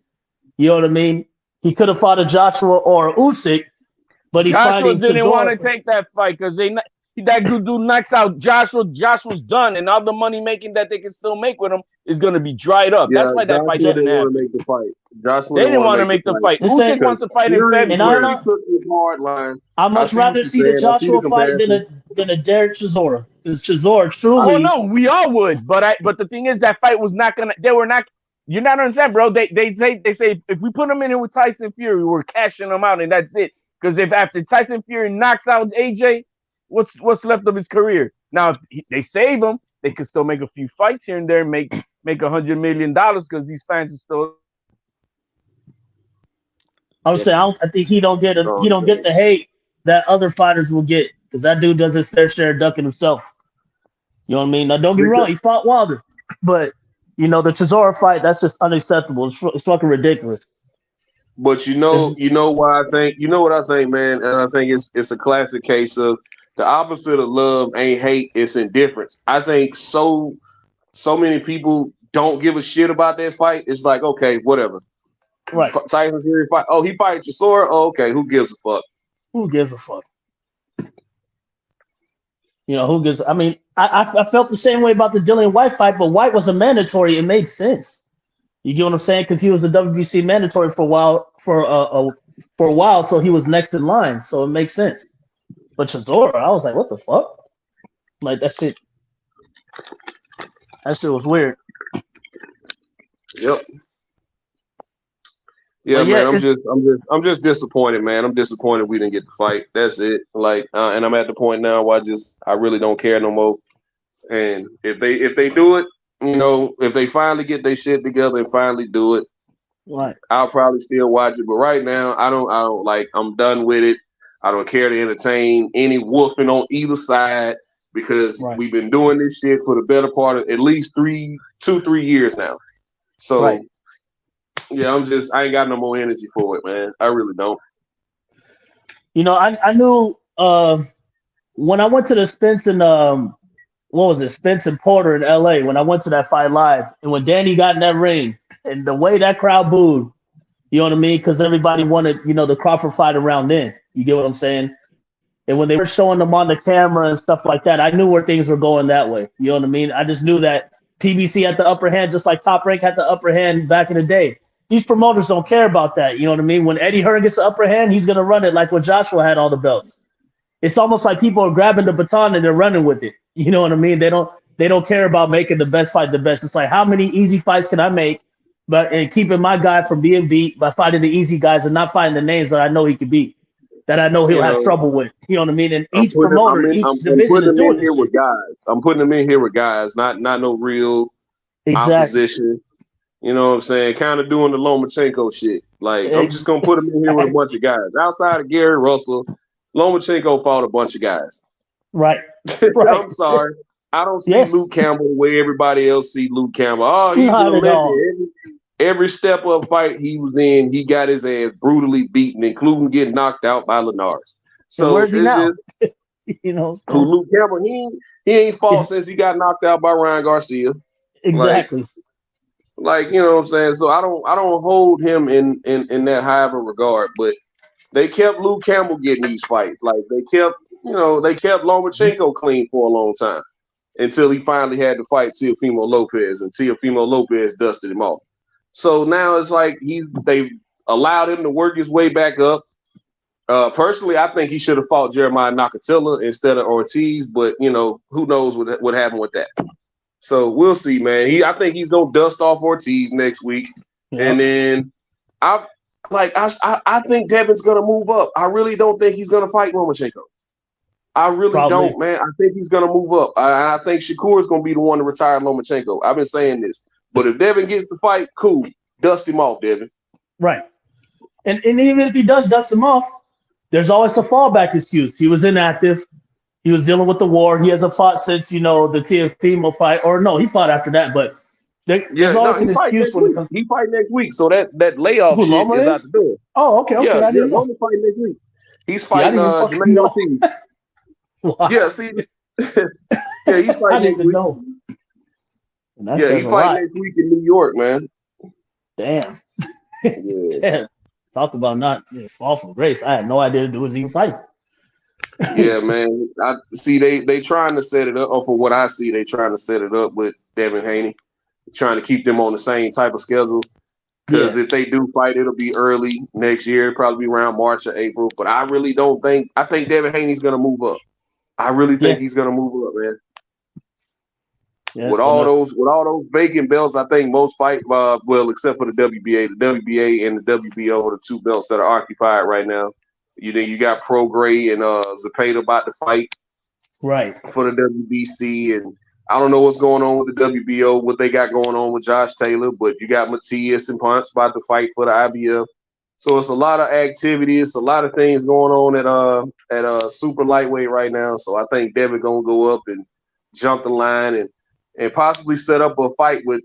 Speaker 3: You know what I mean? He could have fought a Joshua or Usyk, but he's
Speaker 8: Joshua didn't
Speaker 3: Chisora.
Speaker 8: want to take that fight because that good dude knocks out Joshua. Joshua's done, and all the money making that they can still make with him is going to be dried up.
Speaker 7: Yeah,
Speaker 8: that's why that fight didn't happen.
Speaker 7: Make the fight. Joshua
Speaker 8: they didn't want to make the fight. Usyk wants to fight in February.
Speaker 3: I'd much rather see the Joshua fight than a Derek Chisora. Because Chisora truly.
Speaker 8: Oh no, we all would, but the thing is that fight was not gonna. They were not. You're not understand, bro. They say if we put him in here with Tyson Fury, we're cashing him out, and that's it. Because if after Tyson Fury knocks out AJ, what's left of his career? Now if they save him, they could still make a few fights here and there, and make $100 million because these fans are still.
Speaker 3: I would say I think he don't get the hate that other fighters will get, because that dude does his fair share of ducking himself. You know what I mean? Now don't be wrong, he fought Wilder, but the Chisora fight, that's just unacceptable. It's fucking ridiculous.
Speaker 7: But you know why I think, what I think, man, and I think it's a classic case of the opposite of love ain't hate, it's indifference. I think so many people don't give a shit about that fight. It's like, okay, whatever.
Speaker 3: Right.
Speaker 7: Tyson Fury fight. Oh, he fighting Chisora? Oh, okay, who gives a fuck?
Speaker 3: Who gives a fuck? Who gives? I mean, I felt the same way about the Dillian White fight, but White was a mandatory. It made sense. You get what I'm saying? Because he was a WBC mandatory for a while, so he was next in line, so it makes sense. But Chisora, I was like, what the fuck? Like that shit was weird.
Speaker 7: Yep. Yeah, man, I'm just disappointed, man. I'm disappointed we didn't get the fight. That's it. Like, and I'm at the point now where I really don't care no more. And if they do it, if they finally get their shit together and finally do it,
Speaker 3: right,
Speaker 7: I'll probably still watch it. But right now, I don't like. I'm done with it. I don't care to entertain any woofing on either side, because we've been doing this shit for the better part of at least 3 years now. So.
Speaker 3: Right.
Speaker 7: Yeah, I ain't got no more energy for it, man. I really don't.
Speaker 3: I knew when I went to the Spence and Spence and Porter in LA, when I went to that fight live, and when Danny got in that ring and the way that crowd booed, you know what I mean? Because everybody wanted, the Crawford fight around then. You get what I'm saying? And when they were showing them on the camera and stuff like that, I knew where things were going that way. You know what I mean? I just knew that PBC had the upper hand, just like Top Rank had the upper hand back in the day. These promoters don't care about that. You know what I mean? When Eddie Hearn gets the upper hand, he's going to run it like when Joshua had all the belts. It's almost like people are grabbing the baton and they're running with it. You know what I mean? They don't care about making the best fight the best. It's like, how many easy fights can I make, and keeping my guy from being beat by fighting the easy guys and not fighting the names that I know he could beat, that I know he'll have trouble with. You know what I mean? And each promoter, each division is doing this shit.
Speaker 7: I'm putting them in here with guys, not no real opposition. You know what I'm saying? Kind of doing the Lomachenko shit. Like, I'm just going to put him in here with a bunch of guys. Outside of Gary Russell, Lomachenko fought a bunch of guys.
Speaker 3: Right.
Speaker 7: I'm sorry. I don't see Luke Campbell the way everybody else see Luke Campbell. Oh, he's a legend. Every step up fight he was in, he got his ass brutally beaten, including getting knocked out by Linares. So
Speaker 3: where's he now?
Speaker 7: Who Luke Campbell? He ain't fought since he got knocked out by Ryan Garcia.
Speaker 3: Exactly.
Speaker 7: Like, you know what I'm saying? So I don't hold him in that high of a regard, but they kept Luke Campbell getting these fights. Like, they kept Lomachenko clean for a long time until he finally had to fight Teofimo Lopez, and Teofimo Lopez dusted him off. So now it's like they've allowed him to work his way back up. Personally, I think he should have fought Jeremiah Nakathila instead of Ortiz, but you know, who knows what happened with that. So we'll see, man. I think he's gonna dust off Ortiz next week, and then I think Devin's gonna move up. I really don't think he's gonna fight Lomachenko. I really don't, man. I think he's gonna move up. I think Shakur is gonna be the one to retire Lomachenko. I've been saying this, but if Devin gets the fight, cool, dust him off, Devin.
Speaker 3: Right, and even if he does dust him off, there's always a fallback excuse. He was inactive. He was dealing with the war. He hasn't fought since, the Teofimo fight. Or no, he fought after that. But there's always an excuse when it comes.
Speaker 7: He fight next week, so that layoff shit is out the door.
Speaker 3: Oh, okay. I didn't know.
Speaker 7: Loma's fighting next week. He's fighting Jermaine Ortiz.
Speaker 3: Wow.
Speaker 7: Yeah, see. Yeah, he's fighting
Speaker 3: I didn't
Speaker 7: next week.
Speaker 3: know.
Speaker 7: Yeah, he's fighting next week in New York, man.
Speaker 3: Damn.
Speaker 7: Yeah.
Speaker 3: Damn. Talk about not fall from grace. I had no idea it was even fighting.
Speaker 7: Yeah, man. I see they trying to set it up, or for what I see, they trying to set it up with Devin Haney, trying to keep them on the same type of schedule. Because if they do fight, it'll be early next year, probably be around March or April. But I really don't think – I think Devin Haney's going to move up. I really think he's going to move up, man. Yeah, with all those vacant belts, I think most fight well, except for the WBA and the WBO are the two belts that are occupied right now. You got Pro Gray and Zepeda about to fight for the WBC, and I don't know what's going on with the WBO, what they got going on with Josh Taylor, but you got Matias and Ponce about to fight for the IBF. So it's a lot of activity. It's a lot of things going on at super lightweight right now. So I think Devin gonna go up and jump the line and possibly set up a fight with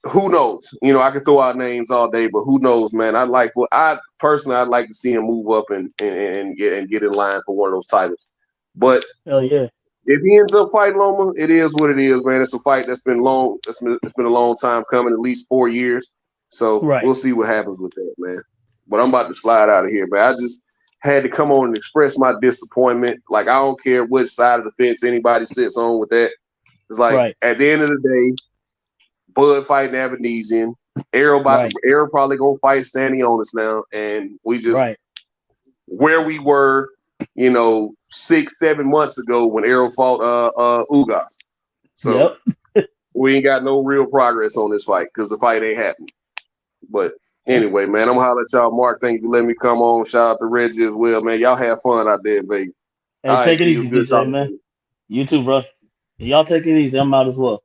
Speaker 7: who knows. I could throw out names all day, but who knows, man. I'd like to see him move up and get in line for one of those titles. But
Speaker 3: hell yeah.
Speaker 7: If he ends up fighting Loma, it is what it is, man. It's a fight that's been long. It's been a long time coming, at least 4 years. So we'll see what happens with that, man. But I'm about to slide out of here, man. I just had to come on and express my disappointment. Like, I don't care which side of the fence anybody sits on with that. It's like at the end of the day, Bud fighting Avanesian. Errol probably gonna fight Stanionis now, and we just where we were, 6-7 months ago when Errol fought Ugas. So we ain't got no real progress on this fight because the fight ain't happening. But anyway, man, I'm gonna holler at y'all. Mark, thank you for letting me come on. Shout out to Reggie as well, man. Y'all have fun out there in Vegas.
Speaker 3: Hey, take it easy, DJ, man. You too, bro. Y'all take it easy. I'm out as well.